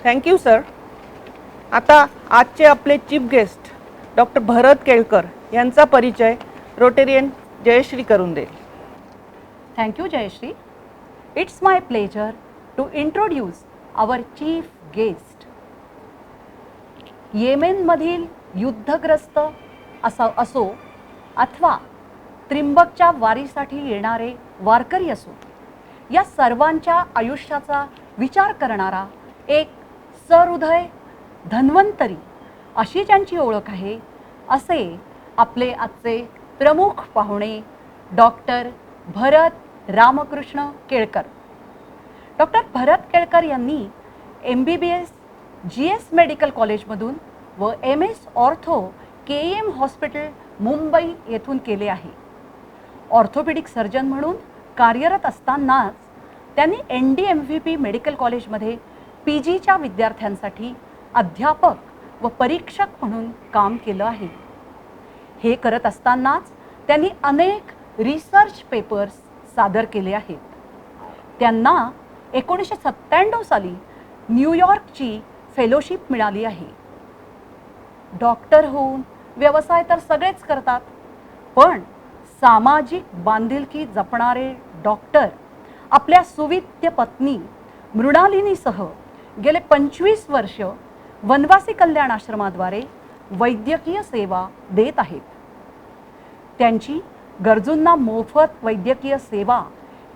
Thank you sir. आता आजचे आपले chief guest doctor Bharat Kelkar यांचा परिचय Rotarian Jayashree करून देईल. Thank you, Jayashree. It's my pleasure to introduce our chief guest. येमेनमधील युद्धग्रस्त असो अथवा त्रिंबकच्या वारीसाठी येणारे वारकरी असो, या सर्वांच्या आयुष्याचा विचार करणारा एक सहृदय धन्वंतरी अशी ज्यांची ओळख आहे, असे आपले आजचे प्रमुख पाहुणे डॉक्टर भरत रामकृष्ण केळकर. डॉक्टर भरत केळकर यांनी MBBS GS मेडिकल कॉलेजमधून व MS ortho KEM hospital Mumbai येथून केले आहे. ऑर्थोपेडिक सर्जन म्हणून कार्यरत असतानाच त्यांनी NDMVP मेडिकल कॉलेजमध्ये PGच्या विद्यार्थ्यांसाठी अध्यापक व परीक्षक म्हणून काम केलं आहे. हे करत असतानाच त्यांनी अनेक रिसर्च पेपर्स सादर केले आहेत. त्यांना 1997 साली न्यूयॉर्कची फेलोशिप मिळाली आहे. डॉक्टर होऊन व्यवसाय तर सगळेच करतात, पण सामाजिक बांधिलकी जपणारे डॉक्टर आपल्या सुविद्य पत्नी मृणालिनीसह गेले 25 वर्ष वनवासी कल्याण आश्रमाद्वारे वैद्यकीय सेवा देत आहेत. त्यांची गरजूंना मोफत वैद्यकीय सेवा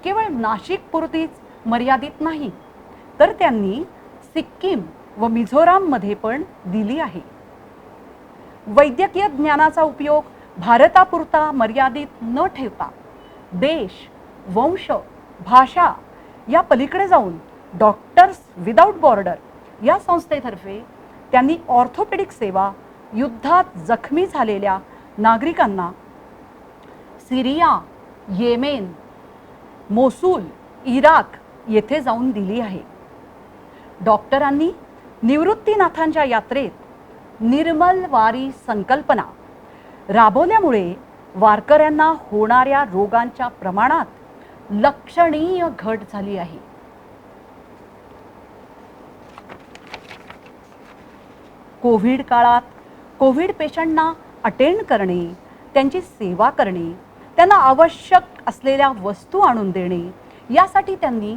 केवळ नाशिकपुरतीच मर्यादित नाही, तर त्यांनी सिक्कीम व मिझोराममध्ये पण दिली आहे. वैद्यकीय ज्ञानाचा उपयोग भारतापुरता मर्यादित न ठेवता देश, वंश, भाषा या पलीकडे जाऊन डॉक्टर्स विदाऊट बॉर्डर या संस्थेतर्फे त्यांनी ऑर्थोपेडिक सेवा युद्धात जखमी झालेल्या नागरिकांना सिरिया, येमेन, मोसूल, इराक येथे जाऊन दिली आहे. डॉक्टरांनी निवृत्तीनाथांच्या यात्रेत निर्मल वारी संकल्पना राबवल्यामुळे वारकऱ्यांना होणाऱ्या रोगांच्या प्रमाणात लक्षणीय घट झाली आहे. कोविड काळात कोविड पेशंटना अटेंड करणे, त्यांची सेवा करणे, त्यांना आवश्यक असलेल्या वस्तू आणून देणे यासाठी त्यांनी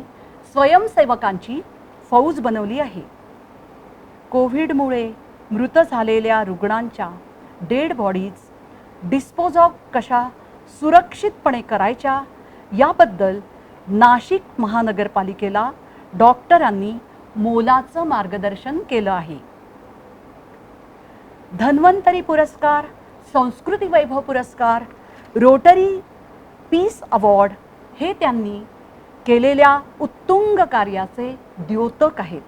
स्वयंसेवकांची फौज बनवली आहे. कोविडमुळे मृत झालेल्या रुग्णांच्या डेड बॉडीज डिस्पोज ऑफ कशा सुरक्षितपणे करायच्या याबद्दल नाशिक महानगरपालिकेला डॉक्टरांनी मोलाचं मार्गदर्शन केलं आहे. धन्वंतरी पुरस्कार, संस्कृती वैभव पुरस्कार, रोटरी पीस अवॉर्ड हे त्यांनी केलेल्या उत्तुंग कार्याचे द्योतक आहेत.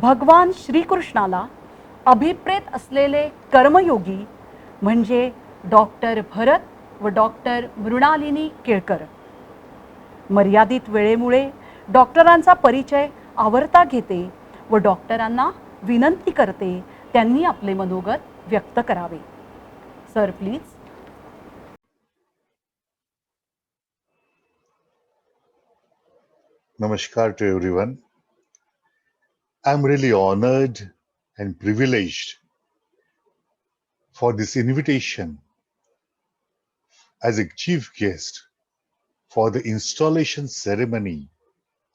भगवान श्रीकृष्णाला अभिप्रेत असलेले कर्मयोगी म्हणजे डॉक्टर भरत व डॉक्टर मृणालिनी केळकर. मर्यादित वेळेमुळे डॉक्टरांचा परिचय आवर्ता घेते व डॉक्टरांना विनंती करते त्यांनी आपले मनोगत व्यक्त करावे. Sir please. Namaskar to everyone. I'm really honored and privileged for this invitation as a chief guest for the installation ceremony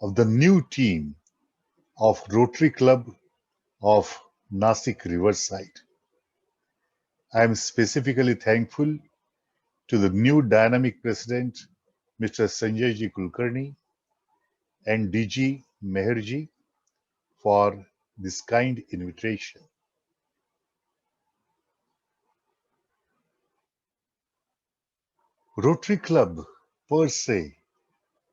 of the new team of Rotary Club of Nasik Riverside. I am specifically thankful to the new dynamic president, Mr. Sanjay Ji Kulkarni, and DG Meherji for this kind invitation. Rotary Club per se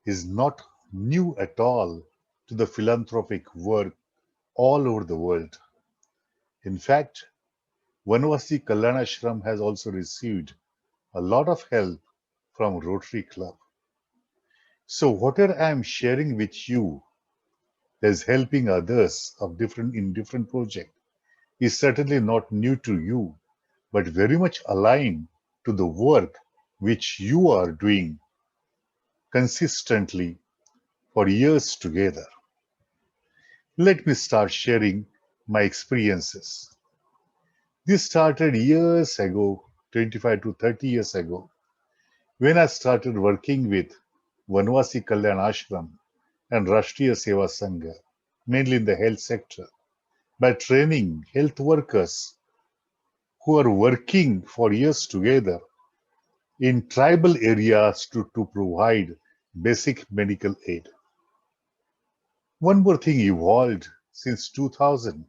is not new at all to the philanthropic work all over the world. In fact, Vanvasi Kalyanashram has also received a lot of help from Rotary Club. So whatever I am sharing with you as helping others in different projects is certainly not new to you, but very much aligned to the work which you are doing consistently for years together. Let me start sharing my experiences. This started years ago, 25 to 30 years ago, when I started working with Vanvasi Kalyan Ashram and Rashtriya Seva Sangha, mainly in the health sector, by training health workers who are working for years together in tribal areas to provide basic medical aid. One more thing evolved since 2000.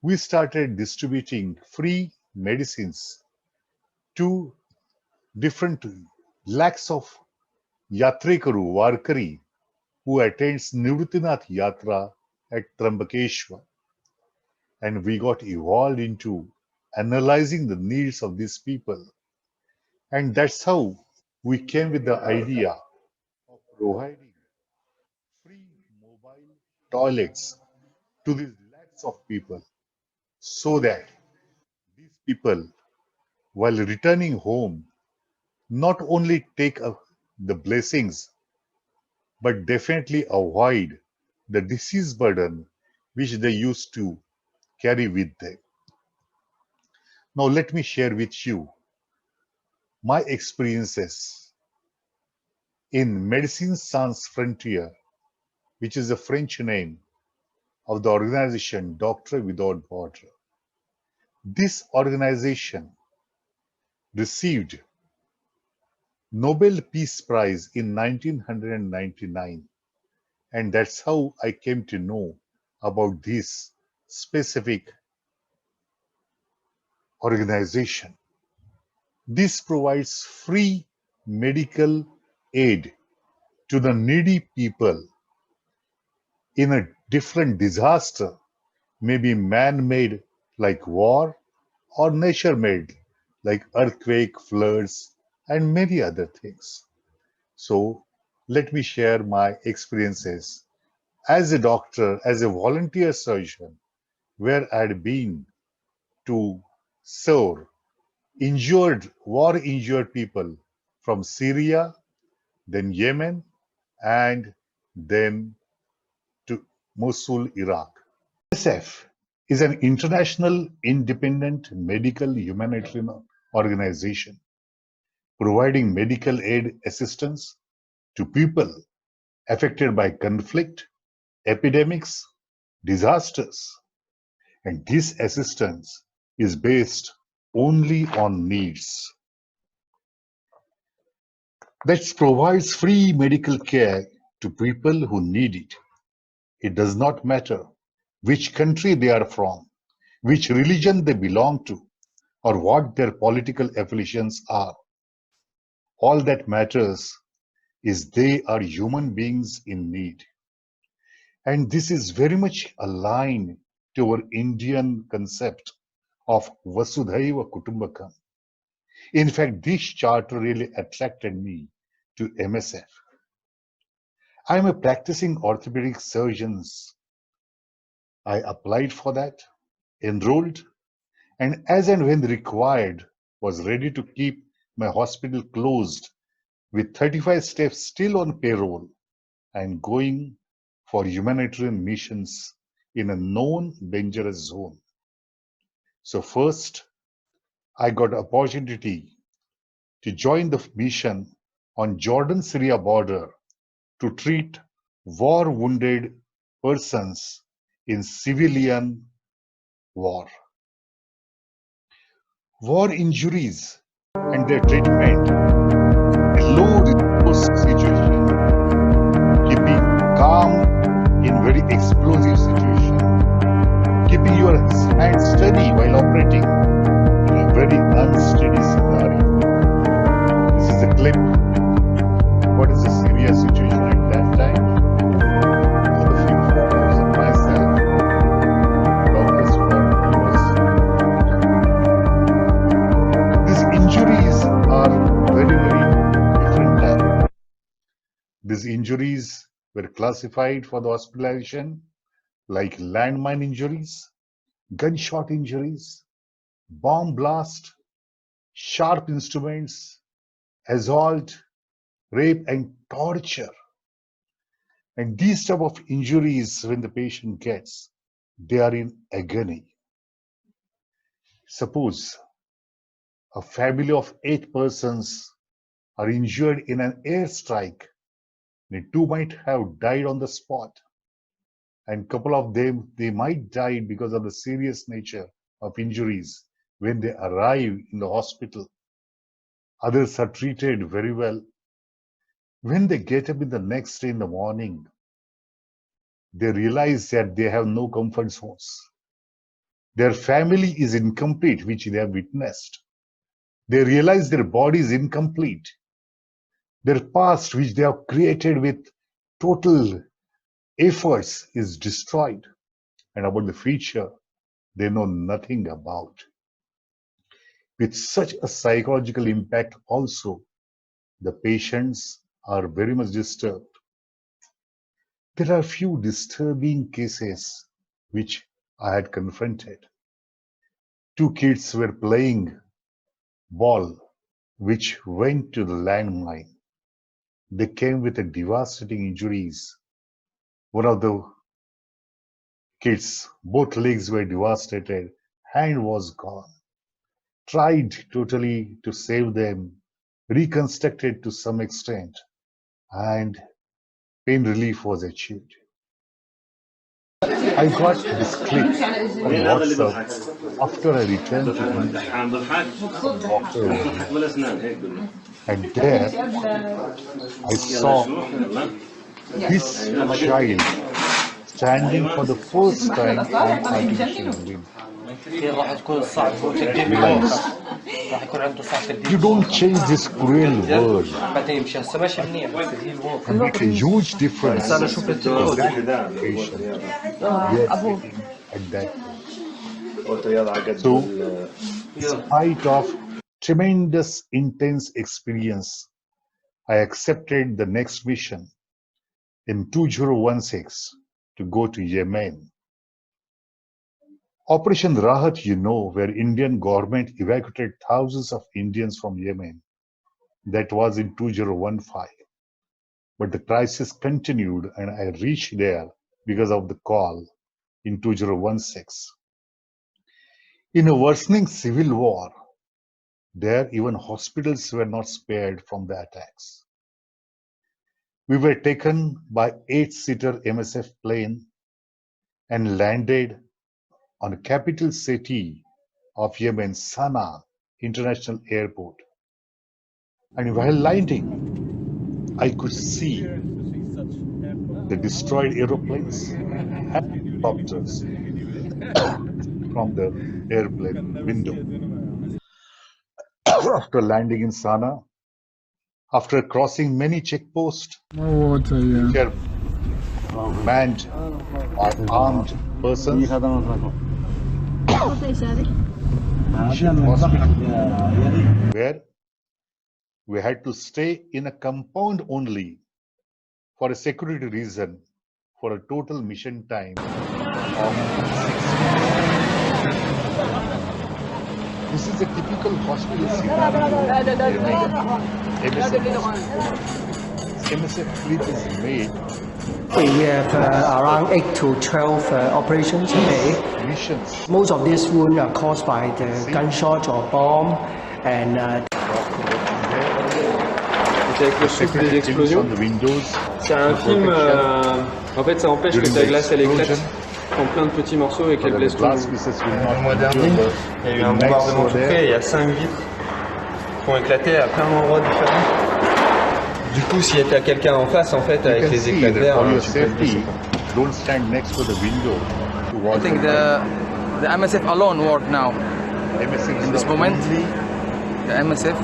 We started distributing free medicines to different lakhs of Yatrekaru, Varkari, who attends Nivritinath Yatra at Trambakeshwar. And we got evolved into analyzing the needs of these people. And that's how we came with the idea of providing free mobile toilets to these lakhs of people so that these people, while returning home, not only take the blessings, but definitely avoid the disease burden which they used to carry with them. Now, let me share with you my experiences in Médecins Sans Frontières, which is the French name of the organization Doctors Without Borders. This organization received Nobel Peace Prize in 1999, and that's how I came to know about this specific organization. This provides free medical aid to the needy people in a different disaster, maybe man-made like war or nature-made like earthquake, floods, and many other things. So let me share my experiences as a doctor, as a volunteer surgeon, where I had been to serve war-injured people from Syria, then Yemen, and then to Mosul, Iraq. MSF is an international independent medical humanitarian organization providing medical aid assistance to people affected by conflict, epidemics, disasters. And this assistance is based only on needs. That provides free medical care to people who need it. It does not matter which country they are from, which religion they belong to, or what their political affiliations are. All that matters is they are human beings in need. And this is very much aligned to our Indian concept of Vasudhaiva Kutumbakam. In fact, this charter really attracted me to MSF. I am a practicing orthopedic surgeon. I applied for that, enrolled, and as and when required, was ready to keep my hospital closed with 35 staff still on payroll and going for humanitarian missions in a known dangerous zone. So first, I got opportunity to join the mission on Jordan-Syria border to treat war-wounded persons in civilian war. War injuries and their treatment, a low-resource situation, keeping calm in very explosive situation, keeping your hand steady while operating in a very unsteady scenario. This is a clip. What is the Syria situation at that time? For the few photos of myself, doctors was. These injuries are very, very different type. These injuries were classified for the hospitalization like landmine injuries, gunshot injuries, bomb blast, sharp instruments, assault, rape and torture. And these type of injuries, when the patient gets, they are in agony. Suppose a family of 8 persons are injured in an airstrike. The 2 might have died on the spot. And couple of them, they might die because of the serious nature of injuries when they arrive in the hospital. Others are treated very well. When they get up in the next day in the morning, they realize that they have no comfort zones. Their family is incomplete, which they have witnessed. They realize their body is incomplete. Their past, which they have created with total efforts, is destroyed. And about the future, they know nothing about. With such a psychological impact also, the patients are very much disturbed. There are few disturbing cases which I had confronted. 2 kids were playing ball, which went to the landmine. They came with a devastating injuries. One of the kids, both legs were devastated, hand was gone. Tried totally to save them, reconstructed to some extent, and pain relief was achieved. I got this clip on WhatsApp after I returned to India. And there I saw this child standing for the first time on artificial limb. Realize you don't change this cruel world and make a huge difference for that patient yet at that point. So, in spite of tremendous intense experience, I accepted the next mission in 2016 to go to Yemen. Operation Rahat, you know, where Indian government evacuated thousands of Indians from Yemen. That was in 2015. But the crisis continued and I reached there because of the call in 2016. In a worsening civil war, there even hospitals were not spared from the attacks. We were taken by 8-seater MSF plane and landed on the capital city of Yemen, Sana'a International Airport. And while landing, I could see the destroyed aeroplanes and helicopters from the airplane window. After landing in Sana'a, after crossing many checkposts, which are manned by armed persons, where we had to stay in a compound only for a security reason for a total mission time of 6 months. This is a typical hospital scenario. MSF fleet is made. We have around 8 to 12 operations a day. Missions. Most of these wounds are caused by the gunshot or bomb and avec le souffle des explosions. C'est un film, en fait ça empêche que ta glace elle éclate en plein de petits morceaux et qu'elle blesse tout le monde. Le mois dernier, il y a eu un bombardement tout près et il y a 5 vitres qui ont éclaté à plein d'endroits différents. Du coup, s'il y a quelqu'un en face, en fait, avec les éclats d'air, tu peux être blessé. Don't stand next to the window to watch. I think the MSF alone work now. MSF in this moment, the MSF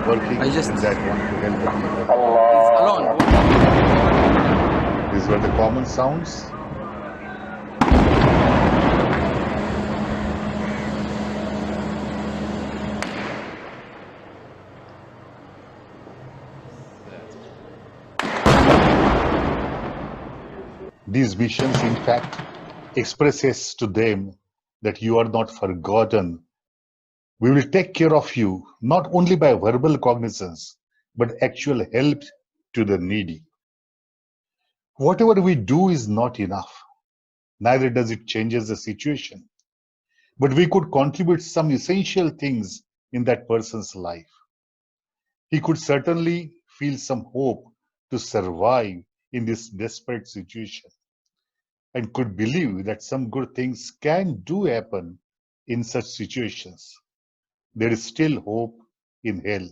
working I just in that one to help the people. It's alone. These were the common sounds. These missions, in fact, expresses to them that you are not forgotten. We will take care of you, not only by verbal cognizance, but actual help to the needy. Whatever we do is not enough. Neither does it change the situation. But we could contribute some essential things in that person's life. He could certainly feel some hope to survive in this desperate situation, and could believe that some good things can do happen in such situations. There is still hope in hell.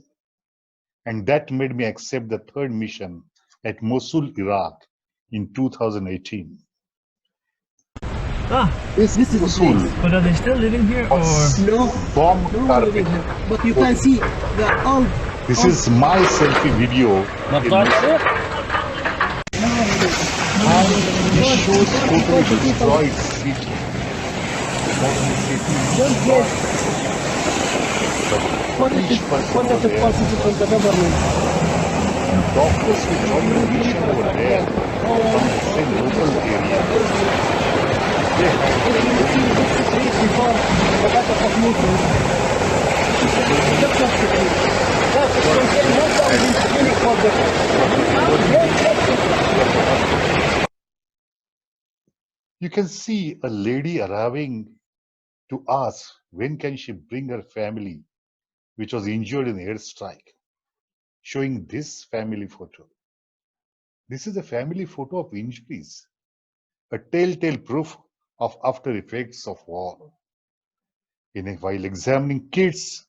And that made me accept the third mission at Mosul, Iraq in 2018. This is Mosul. But are they still living here or No, bomb carpet. But you can see they're all. This is my selfie video. It shows totally destroyed city. What is the policy from the government? Doctors with join mission over there from the same local area. They You can see a lady arriving to ask when can she bring her family, which was injured in the airstrike, showing this family photo. This is a family photo of injuries, a telltale proof of after effects of war. While examining kids,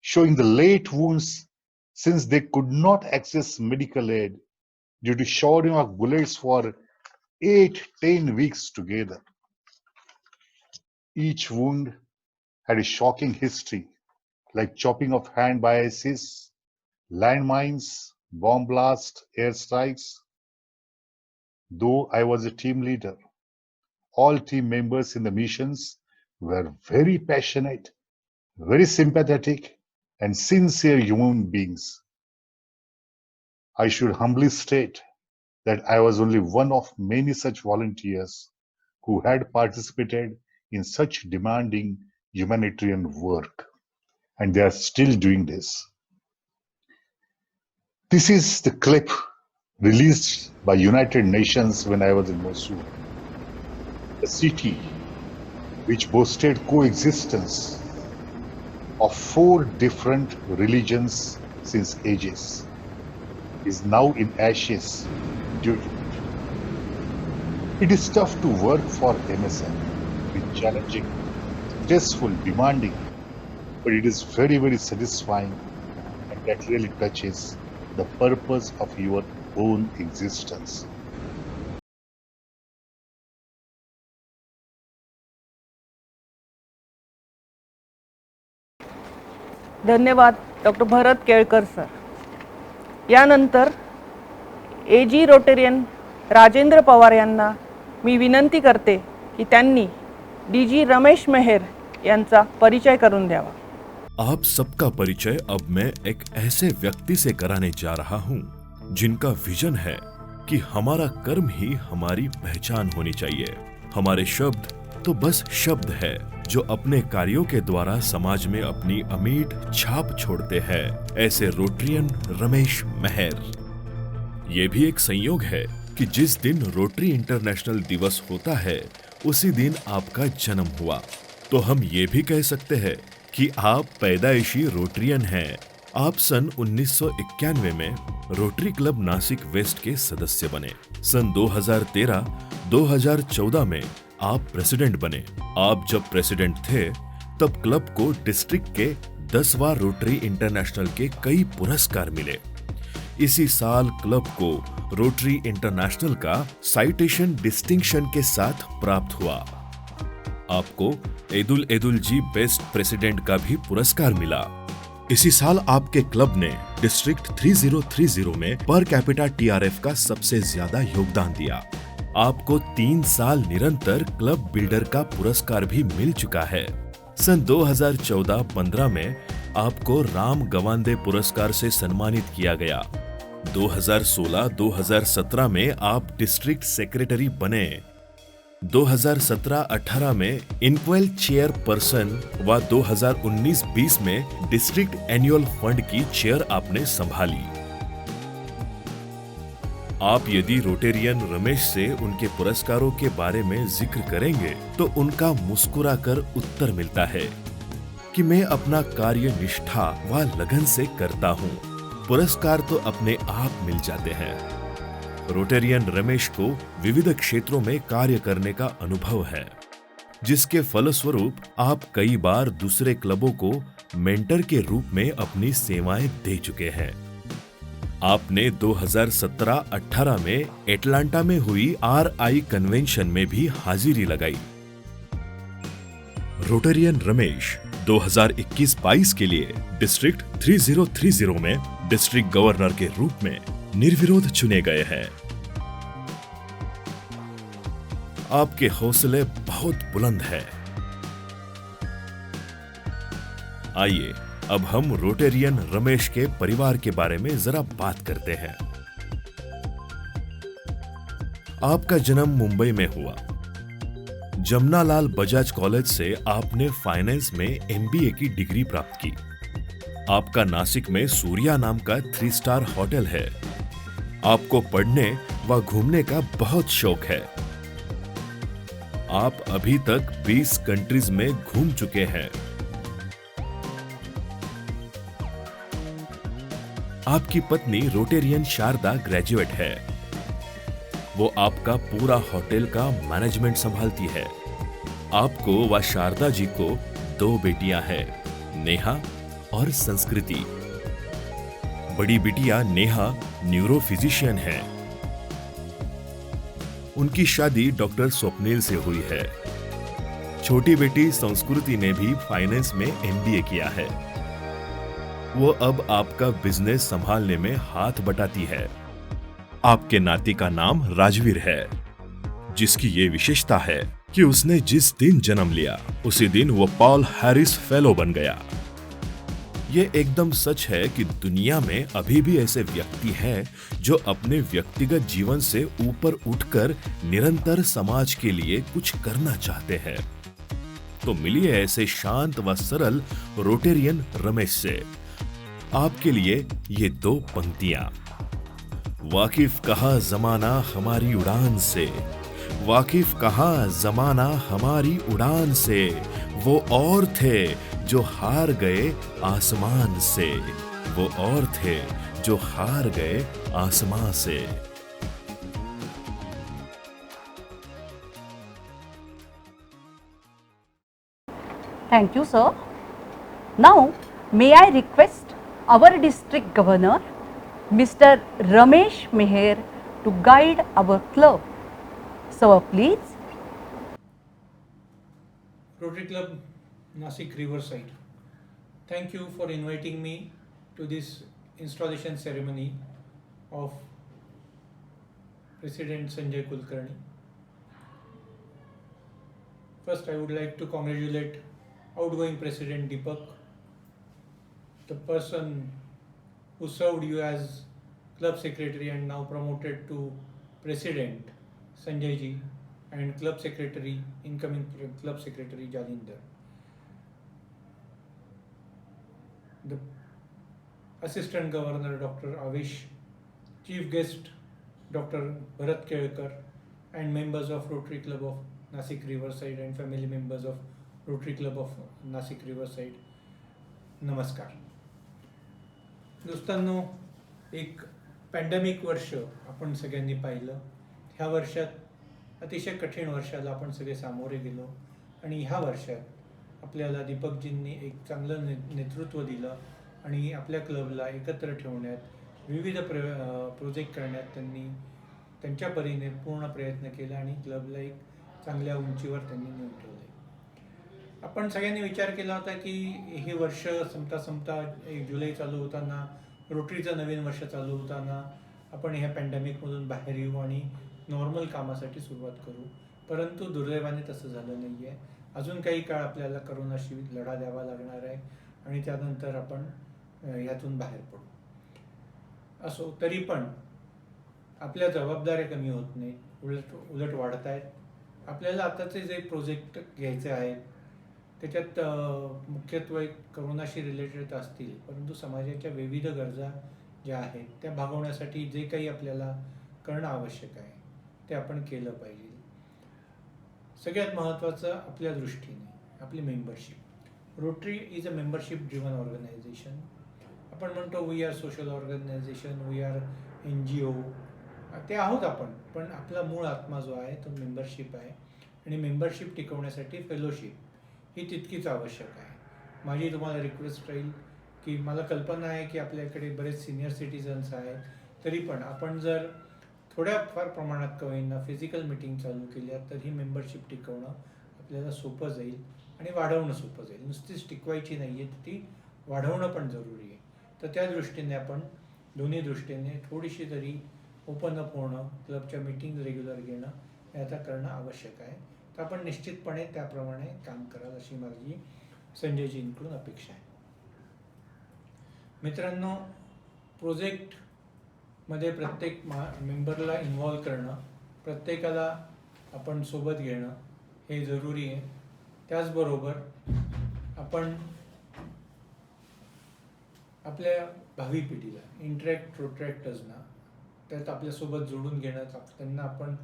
showing the late wounds since they could not access medical aid due to showering of bullets for 8-10 weeks together. Each wound had a shocking history, like chopping of hand by ISIS, landmines, bomb blasts, airstrikes. Though I was a team leader, all team members in the missions were very passionate, very sympathetic, and sincere human beings. I should humbly state that I was only one of many such volunteers who had participated in such demanding humanitarian work, and they are still doing this. This is the clip released by United Nations when I was in Mosul, a city which boasted coexistence of 4 different religions since ages, is now in ashes due to it. It is tough to work for MSF. It's challenging, stressful, demanding, but it is very, very satisfying, and that really touches the purpose of your own existence. धन्यवाद doctor Bharat Kelkar sir. यानंतर AG Rotarian Rajendra Pawar यांना मी विनंती करते की त्यांनी DG Ramesh मेहर यांचा परिचय करून द्यावा. आप सबका परिचय अब मैं एक ऐसे व्यक्ति से कराने जा रहा हूँ जिनका विजन है कि हमारा कर्म ही हमारी पहचान होनी चाहिए. हमारे शब्द तो बस शब्द है जो अपने कार्यों के द्वारा समाज में अपनी अमीट छाप छोड़ते हैं. ऐसे रोटरियन रमेश मेहर. ये भी एक संयोग है कि जिस दिन रोटरी इंटरनेशनल दिवस होता है उसी दिन आपका जन्म हुआ. तो हम ये भी कह सकते हैं कि आप पैदाइशी रोटरियन हैं. आप सन 1991 में रोटरी क्लब नासिक वेस्ट के सदस्य बने. सन 2013-2014 में आप प्रेसिडेंट बने. आप जब प्रेसिडेंट थे तब क्लब को डिस्ट्रिक्ट के 10वां रोटरी इंटरनेशनल के कई पुरस्कार मिले. इसी साल क्लब को रोटरी इंटरनेशनल का साइटेशन डिस्टिंक्शन के साथ प्राप्त हुआ. आपको एदुल जी बेस्ट प्रेसिडेंट का भी पुरस्कार मिला. इसी साल आपके क्लब ने डिस्ट्रिक्ट 3030 में पर कैपिटा TRF का सबसे ज्यादा योगदान दिया. आपको 3 साल निरंतर क्लब बिल्डर का पुरस्कार भी मिल चुका है. सन 2014-15 में आपको राम गवांदे पुरस्कार से सम्मानित किया गया. 2016-2017 में आप डिस्ट्रिक्ट सेक्रेटरी बने. 2017-18 में इनक्वेल चेयरपर्सन व 2019-20 में डिस्ट्रिक्ट एनुअल फंड की चेयर आपने संभाली. आप यदि रोटेरियन रमेश से उनके पुरस्कारों के बारे में जिक्र करेंगे तो उनका मुस्कुराकर उत्तर मिलता है कि मैं अपना कार्य निष्ठा व लगन से करता हूँ. पुरस्कार तो अपने आप मिल जाते हैं. रोटेरियन रमेश को विविध क्षेत्रों में कार्य करने का अनुभव है, जिसके फलस्वरूप आप कई बार दूसरे क्लबों को मेंटर के रूप में अपनी सेवाएं दे चुके हैं. आपने 2017-18 में एटलांटा में हुई RI कन्वेंशन में भी हाजिरी लगाई. रोटेरियन रमेश 2021-22 के लिए डिस्ट्रिक्ट 3030 में डिस्ट्रिक्ट गवर्नर के रूप में निर्विरोध चुने गए हैं. आपके हौसले बहुत बुलंद हैं. आइए अब हम रोटेरियन रमेश के परिवार के बारे में जरा बात करते हैं. आपका जन्म मुंबई में हुआ. जमनालाल बजाज कॉलेज से आपने फाइनेंस में MBA की डिग्री प्राप्त की. आपका नासिक में सूर्या नाम का 3 स्टार होटल है. आपको पढ़ने व घूमने का बहुत शौक है. आप अभी तक 20 कंट्रीज में घूम चुके हैं. आपकी पत्नी रोटेरियन शारदा ग्रेजुएट है. वो आपका पूरा होटल का मैनेजमेंट संभालती है. आपको व शारदा जी को 2 बेटियां हैं, नेहा और संस्कृति. बड़ी बिटिया नेहा न्यूरो फिजिशियन है. उनकी शादी डॉक्टर स्वप्निल से हुई है. छोटी बेटी संस्कृति ने भी फाइनेंस में MBA किया है. वो अब आपका बिजनेस संभालने में हाथ बटाती है. आपके नाती का नाम राजवीर है, जिसकी ये विशेषता है कि उसने जिस दिन जन्म लिया उसी दिन वो पॉल हैरिस फेलो बन गया. ये एकदम सच है कि दुनिया में अभी भी ऐसे व्यक्ति हैं जो अपने व्यक्तिगत जीवन से ऊपर उठकर निरंतर समाज के लिए कुछ करना चाहते हैं. तो मिलिए ऐसे शांत व सरल रोटेरियन रमेश से। आपके लिए ये 2 पंक्तियां। वाकिफ कहा जमाना हमारी उड़ान से, वाकिफ कहा जमाना हमारी उड़ान से, वो और थे जो हार गए आसमान से, वो और थे जो हार गए आसमां से। Thank you, sir. Now, may I request our district governor, Mr. Ramesh Meher, to guide our club. Sir, please. Rotary Club Nasik Riverside. Thank you for inviting me to this installation ceremony of President Sanjay Kulkarni. First, I would like to congratulate outgoing President Deepak, the person who served you as club secretary and now promoted to President, Sanjay ji, and club secretary, incoming club secretary Jalinder. The Assistant Governor Dr. Avish, Chief Guest Dr. Bharat Kelkar, and members of Rotary Club of Nasik Riverside and family members of Rotary Club of Nasik Riverside. नमस्कार दोस्तांनो, एक pandemic वर्ष आपण सगळ्यांनी पाहिलं. ह्या वर्षात अतिशय कठीण वर्षाला आपण सगळे सामोरे गेलो आणि ह्या वर्षात आपल्याला दीपकजींनी एक चांगलं नेतृत्व दिलं आणि आपल्या क्लबला एकत्र ठेवण्यात विविध प्रोजेक्ट करण्यात त्यांनी त्यांच्या परीने पूर्ण प्रयत्न केला आणि क्लबला एक चांगल्या उंचीवर त्यांनी नेऊन ठेवले. आपण सगळ्यांनी विचार केला होता की हे वर्ष संपता 1 जुलै चालू होताना, रोटरीचं नवीन वर्ष चालू होताना आपण ह्या पॅन्डेमिकमधून बाहेर येऊ आणि नॉर्मल कामासाठी सुरुवात करू. परंतु दुर्दैवाने तसं झालं नाही आहे. अजून काही काळ आपल्याला करोनाशी लढा द्यावा लागणार आहे आणि त्यानंतर आपण यातून बाहेर पडू. असो तरी पण आपल्या जबाबदाऱ्या कमी होत नाही, उलट वाढत आहेत. आपल्याला आताचे जे प्रोजेक्ट घ्यायचे आहेत त्याच्यात मुख्यत्वे करोनाशी रिलेटेड असतील, परंतु समाजाच्या विविध गरजा ज्या आहेत त्या भागवण्यासाठी जे काही आपल्याला करणं आवश्यक आहे ते आपण केलं पाहिजे. सगळ्यात महत्त्वाचं आपल्या दृष्टीने आपली membership. Rotary is a membership driven organisation. आपण म्हणतो we are social organisation, we are NGO, ते आहोत आपण, पण आपला मूळ आत्मा जो आहे तो मेंबरशिप आहे आणि मेंबरशिप टिकवण्यासाठी फेलोशिप ही तितकीच आवश्यक आहे. माझी तुम्हाला रिक्वेस्ट राहील की मला कल्पना आहे की आपल्याकडे बरेच सिनियर सिटीजन्स आहेत, तरी पण आपण जर थोड्याफार प्रमाणात का होईना फिजिकल मीटिंग चालू केल्या तर ही मेंबरशिप टिकवणं आपल्याला सोपं जाईल आणि वाढवणं सोपं जाईल. नुसतीच टिकवायची नाही आहे, तर ती वाढवणं पण जरुरी आहे. तर त्या दृष्टीने आपण दोन्ही दृष्टीने थोडीशी तरी ओपन अप होणं, क्लबच्या मीटिंग रेग्युलर घेणं हे आता करणं आवश्यक आहे. तर आपण निश्चितपणे त्याप्रमाणे काम कराल अशी माझी संजयजींकडून अपेक्षा आहे. मित्रांनो, प्रोजेक्टमध्ये प्रत्येक मेंबरला इन्व्हॉल्व करणं, प्रत्येकाला आपण सोबत घेणं हे जरुरी आहे. त्याचबरोबर आपण आपल्या भावी पिढीला रोट्रॅक्टर्सना त्यात आपल्यासोबत जोडून घेणं, त्यांना आपण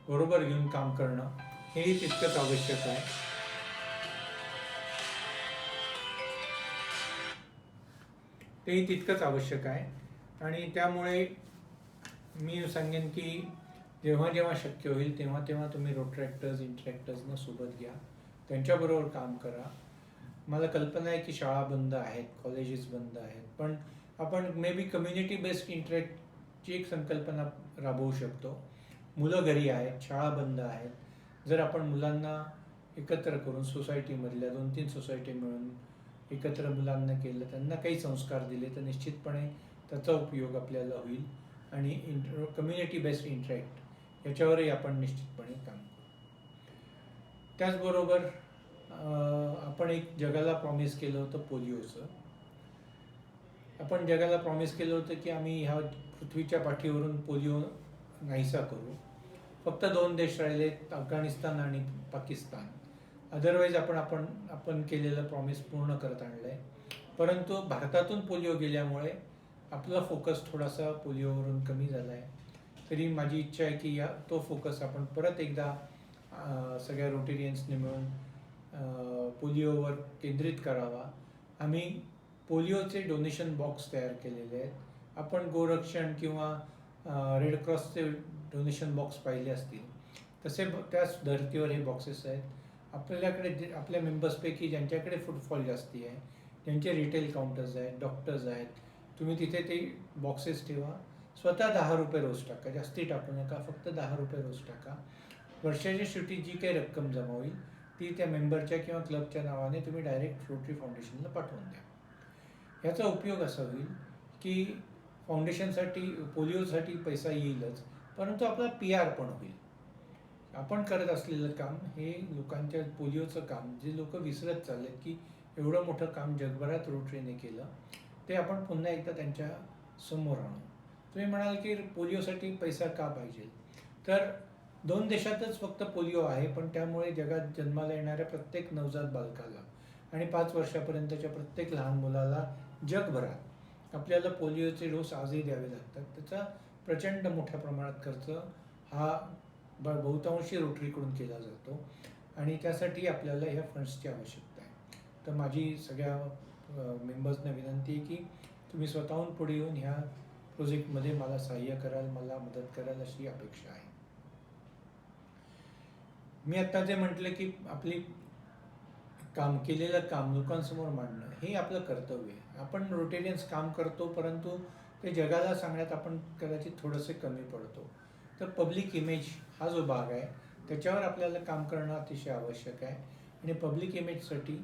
बरोबर घेऊन काम करणं हेही तितकंच आवश्यक आहे. तेही तितकंच आवश्यक आहे आणि त्यामुळे मी सांगेन की जेव्हा जेव्हा शक्य होईल तेव्हा तुम्ही रोट्रॅक्टर्स इंटरॅक्टर्सना सोबत घ्या, त्यांच्याबरोबर काम करा. मला कल्पना आहे की शाळा बंद आहेत, कॉलेजेस बंद आहेत, पण आपण मे बी कम्युनिटी बेस्ड इंटरॅक्टची एक संकल्पना राबवू शकतो. मुलं घरी आहेत, शाळा बंद आहेत. जर आपण मुलांना एकत्र करून सोसायटीमधल्या 2-3 सोसायटी मिळून एकत्र मुलांना केलं, त्यांना काही संस्कार दिले तर निश्चितपणे त्याचा उपयोग आपल्याला होईल आणि कम्युनिटी बेस्ड इंटरॅक्ट याच्यावरही आपण निश्चितपणे काम करू. त्याचबरोबर आपण एक जगाला प्रॉमिस केलं होतं पोलिओचं. आपण जगाला प्रॉमिस केलं होतं की आम्ही ह्या पृथ्वीच्या पाठीवरून पोलिओ नाहीसा करू. फक्त 2 देश राहिले, अफगाणिस्तान आणि पाकिस्तान. अदरवाईज आपण केलेलं प्रॉमिस पूर्ण करत आणलं आहे. परंतु भारतातून पोलिओ गेल्यामुळे आपला फोकस थोडासा पोलिओवरून कमी झाला आहे. तरी माझी इच्छा आहे की तो फोकस आपण परत एकदा सगळ्या रोटेरियन्सने मिळून पोलिओवर केंद्रित करावा. आम्ही पोलिओचे डोनेशन बॉक्स तयार केलेले आहेत. आपण गोरक्षण किंवा रेड क्रॉसचे डोनेशन बॉक्स पाहिले असतील, तसे त्याच धर्तीवर हे बॉक्सेस आहेत. आपल्याकडे आपल्या मेंबर्सपैकी ज्यांच्याकडे फुटफॉल जास्ती आहे, ज्यांचे रिटेल काउंटर्स आहेत, डॉक्टर्स आहेत, तुम्ही तिथे ते बॉक्सेस ठेवा. स्वतः 10 रुपये रोज टाका, जास्ती टाकू नका, फक्त 10 रुपये रोज टाका. वर्षाच्या शेवटी जी काही रक्कम जमा होईल ती त्या मेंबरच्या किंवा क्लबच्या नावाने तुम्ही डायरेक्ट रोटरी फाउंडेशनला पाठवून द्या. याचा उपयोग असा होईल की फाउंडेशनसाठी पोलिओसाठी पैसा येईलच, परंतु आपला PR पण होईल. आपण करत असलेलं काम हे लोकांच्या पोलिओचं काम जे लोक विसरत चाललेत की एवढं मोठं काम जगभरात रोटरीने केलं, ते आपण पुन्हा एकदा त्यांच्या समोर आणू. तुम्ही म्हणाल की पोलिओसाठी पैसा का पाहिजे, तर 2 देशातच फक्त पोलिओ आहे, पण त्यामुळे जगात जन्माला येणाऱ्या प्रत्येक नवजात बालकाला आणि 5 वर्षापर्यंतच्या प्रत्येक लहान मुलाला जगभरात आपल्याला पोलिओचे डोस आजही द्यावे लागतात. त्याचा प्रचंड मोठ्या प्रमाणात खर्च हा बहुतांशी रोटरीकडून केला जातो आणि त्यासाठी आपल्याला ह्या फंड्सची आवश्यकता आहे. तर माझी सगळ्या मेंबर्सना विनंती आहे की तुम्ही स्वतःहून पुढे येऊन ह्या प्रोजेक्टमध्ये मला सहाय्य कराल, मला मदत कराल अशी अपेक्षा आहे. मी आत्ता जे म्हटलं की आपली केलेलं काम लोकांसमोर मांडणं हे आपलं कर्तव्य आहे. आपण रोटेरियन्स काम करतो, परंतु ते जगाला सांगण्यात आपण कदाचित थोडंसे कमी पडतो. तर पब्लिक इमेज हा जो भाग आहे त्याच्यावर आपल्याला काम करणं अतिशय आवश्यक आहे. आणि पब्लिक इमेजसाठी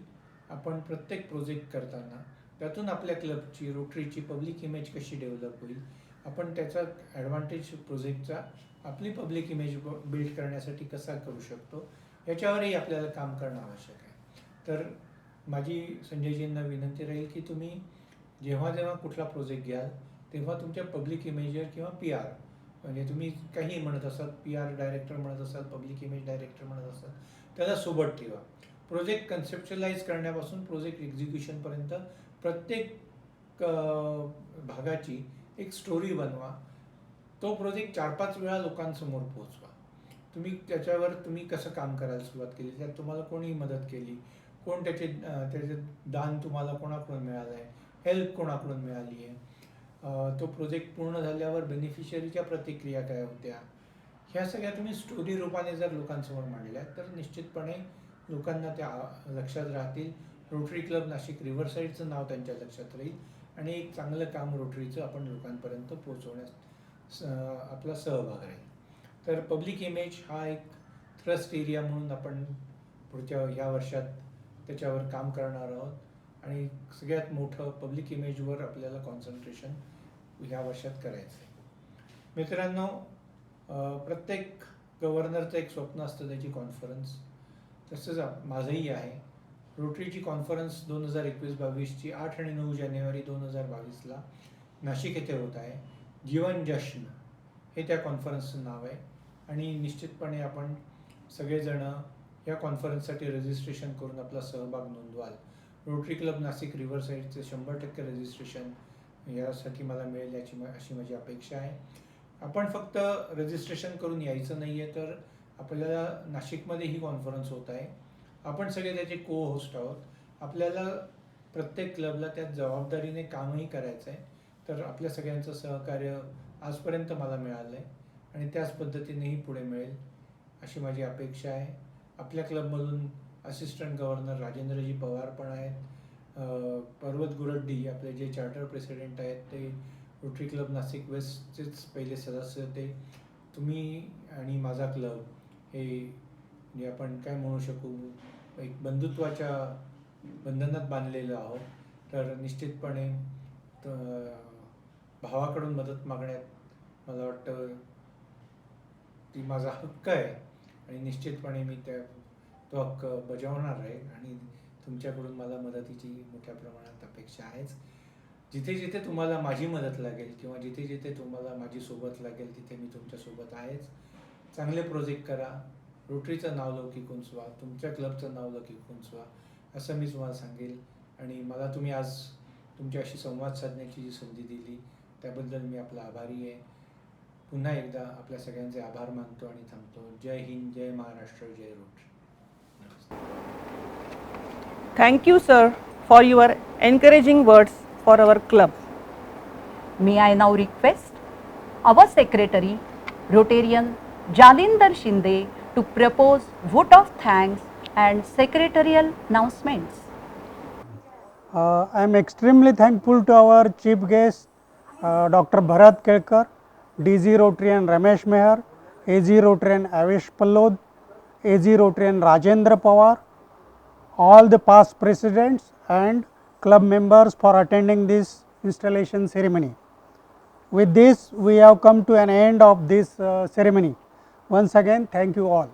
आपण प्रत्येक प्रोजेक्ट करताना त्यातून आपल्या क्लबची रोटरीची पब्लिक इमेज कशी डेव्हलप होईल, आपण त्याचा ॲडव्हान्टेज प्रोजेक्टचा आपली पब्लिक इमेज बिल्ड करण्यासाठी कसा करू शकतो याच्यावरही आपल्याला काम करणं आवश्यक आहे. तर माझी संजयजींना विनंती राहील की तुम्ही जेव्हा जेव्हा कुठला प्रोजेक्ट घ्याल तेव्हा तुमच्या पब्लिक इमेजवर किंवा PR म्हणजे तुम्ही काही म्हणत असाल, PR डायरेक्टर म्हणत असाल, पब्लिक इमेज डायरेक्टर म्हणत असाल, त्याला सोबत ठेवा. प्रोजेक्ट कन्सेप्च्युअलाइज करण्यापासून प्रोजेक्ट एक्झिक्युशनपर्यंत प्रत्येक भागाची एक स्टोरी बनवा. तो प्रोजेक्ट 4-5 वेळा लोकांसमोर पोहोचवा. तुम्ही त्याच्यावर तुम्ही कसं काम करायला सुरुवात केली, त्यात तुम्हाला कोणी मदत केली, कोण त्याचे दान तुम्हाला कोणाकडून मिळालं आहे, हेल्प कोणाकडून मिळाली आहे, तो प्रोजेक्ट पूर्ण झाल्यावर बेनिफिशरीच्या प्रतिक्रिया काय होत्या, ह्या सगळ्या तुम्ही स्टोरी रूपाने जर लोकांसमोर मांडल्या तर निश्चितपणे लोकांना त्या लक्षात राहतील. रोटरी क्लब नाशिक रिव्हरसाईडचं नाव त्यांच्या लक्षात राहील आणि एक चांगलं काम रोटरीचं आपण लोकांपर्यंत पोहोचवण्यास आपला सहभाग राहील. तर पब्लिक इमेज हा एक थ्रस्ट एरिया म्हणून आपण पुढच्या ह्या वर्षात त्याच्यावर काम करणार आहोत आणि सगळ्यात मोठं पब्लिक इमेजवर आपल्याला कॉन्सन्ट्रेशन ह्या वर्षात करायचं आहे. मित्रांनो, प्रत्येक गव्हर्नरचं एक स्वप्न असतं त्याची कॉन्फरन्स, तसंच माझंही आहे. रोटरीची कॉन्फरन्स 2021-22ची 8 आणि 9 जानेवारी 2022ला नाशिक येथे होत आहे. जीवन जश्न हे त्या कॉन्फरन्सचं नाव आहे आणि निश्चितपणे आपण सगळेजणं या कॉन्फरन्ससाठी रजिस्ट्रेशन करून आपला सहभाग नोंदवाल. रोटरी क्लब नाशिक रिव्हरसाईडचे 100% रजिस्ट्रेशन यासाठी मला मिळेल अशी माझी अपेक्षा आहे. आपण फक्त रजिस्ट्रेशन करून यायचं नाही आहे, तर आपल्याला नाशिकमध्ये ही कॉन्फरन्स होत आहे. आपण सगळे त्याचे होस्ट आहोत. आपल्याला प्रत्येक क्लबला त्यात जबाबदारीने कामही करायचं आहे. तर आपल्या सगळ्यांचं सहकार्य आजपर्यंत मला मिळालं आहे आणि त्याच पद्धतीनेही पुढे मिळेल अशी माझी अपेक्षा आहे. आपल्या क्लबमधून असिस्टंट गव्हर्नर राजेंद्रजी पवार पण आहेत. पर्वत गुरड्डी आपले जे चार्टर प्रेसिडेंट आहेत ते रोटरी क्लब नाशिक वेस्टचेच पहिले सदस्य होते. तुम्ही आणि माझा क्लब हे म्हणजे आपण काय म्हणू शकू, एक बंधुत्वाच्या बंधनात बांधलेलं आहोत. तर निश्चितपणे भावाकडून मदत मागण्यात मला वाटतं ती माझा हक्क आहे आणि निश्चितपणे मी तो हक्क बजावणार आहे आणि तुमच्याकडून मला मदतीची मोठ्या प्रमाणात अपेक्षा आहेच. जिथे जिथे तुम्हाला माझी मदत लागेल किंवा जिथे जिथे तुम्हाला माझी सोबत लागेल तिथे मी तुमच्यासोबत आहेच. चांगले प्रोजेक्ट करा. रोटरीचं नाव लौकिक उंचवा, तुमच्या क्लबचं नाव लौकिक उंचवा असं मी तुम्हाला सांगेल. आणि मला तुम्ही आज तुमच्याशी संवाद साधण्याची जी संधी दिली त्याबद्दल मी आपला आभारी आहे. पुन्हा एकदा आपल्या सगळ्यांचे आभार मानतो आणि थांबतो. जय हिंद, जय महाराष्ट्र, जय rotary. Thank you, sir, for your encouraging words for our club. May I now request our secretary, Rotarian Jalinder Shinde, to propose vote of thanks and secretarial announcements. I am extremely thankful to our chief guest, Dr. Bharat Kelkar, DG Rotarian Ramesh Meher, AG Rotarian Avesh Pallod, AG Rotarian Rajendra Pawar, all the past presidents and club members for attending this installation ceremony. With this, we have come to an end of this ceremony. Once again, thank you all.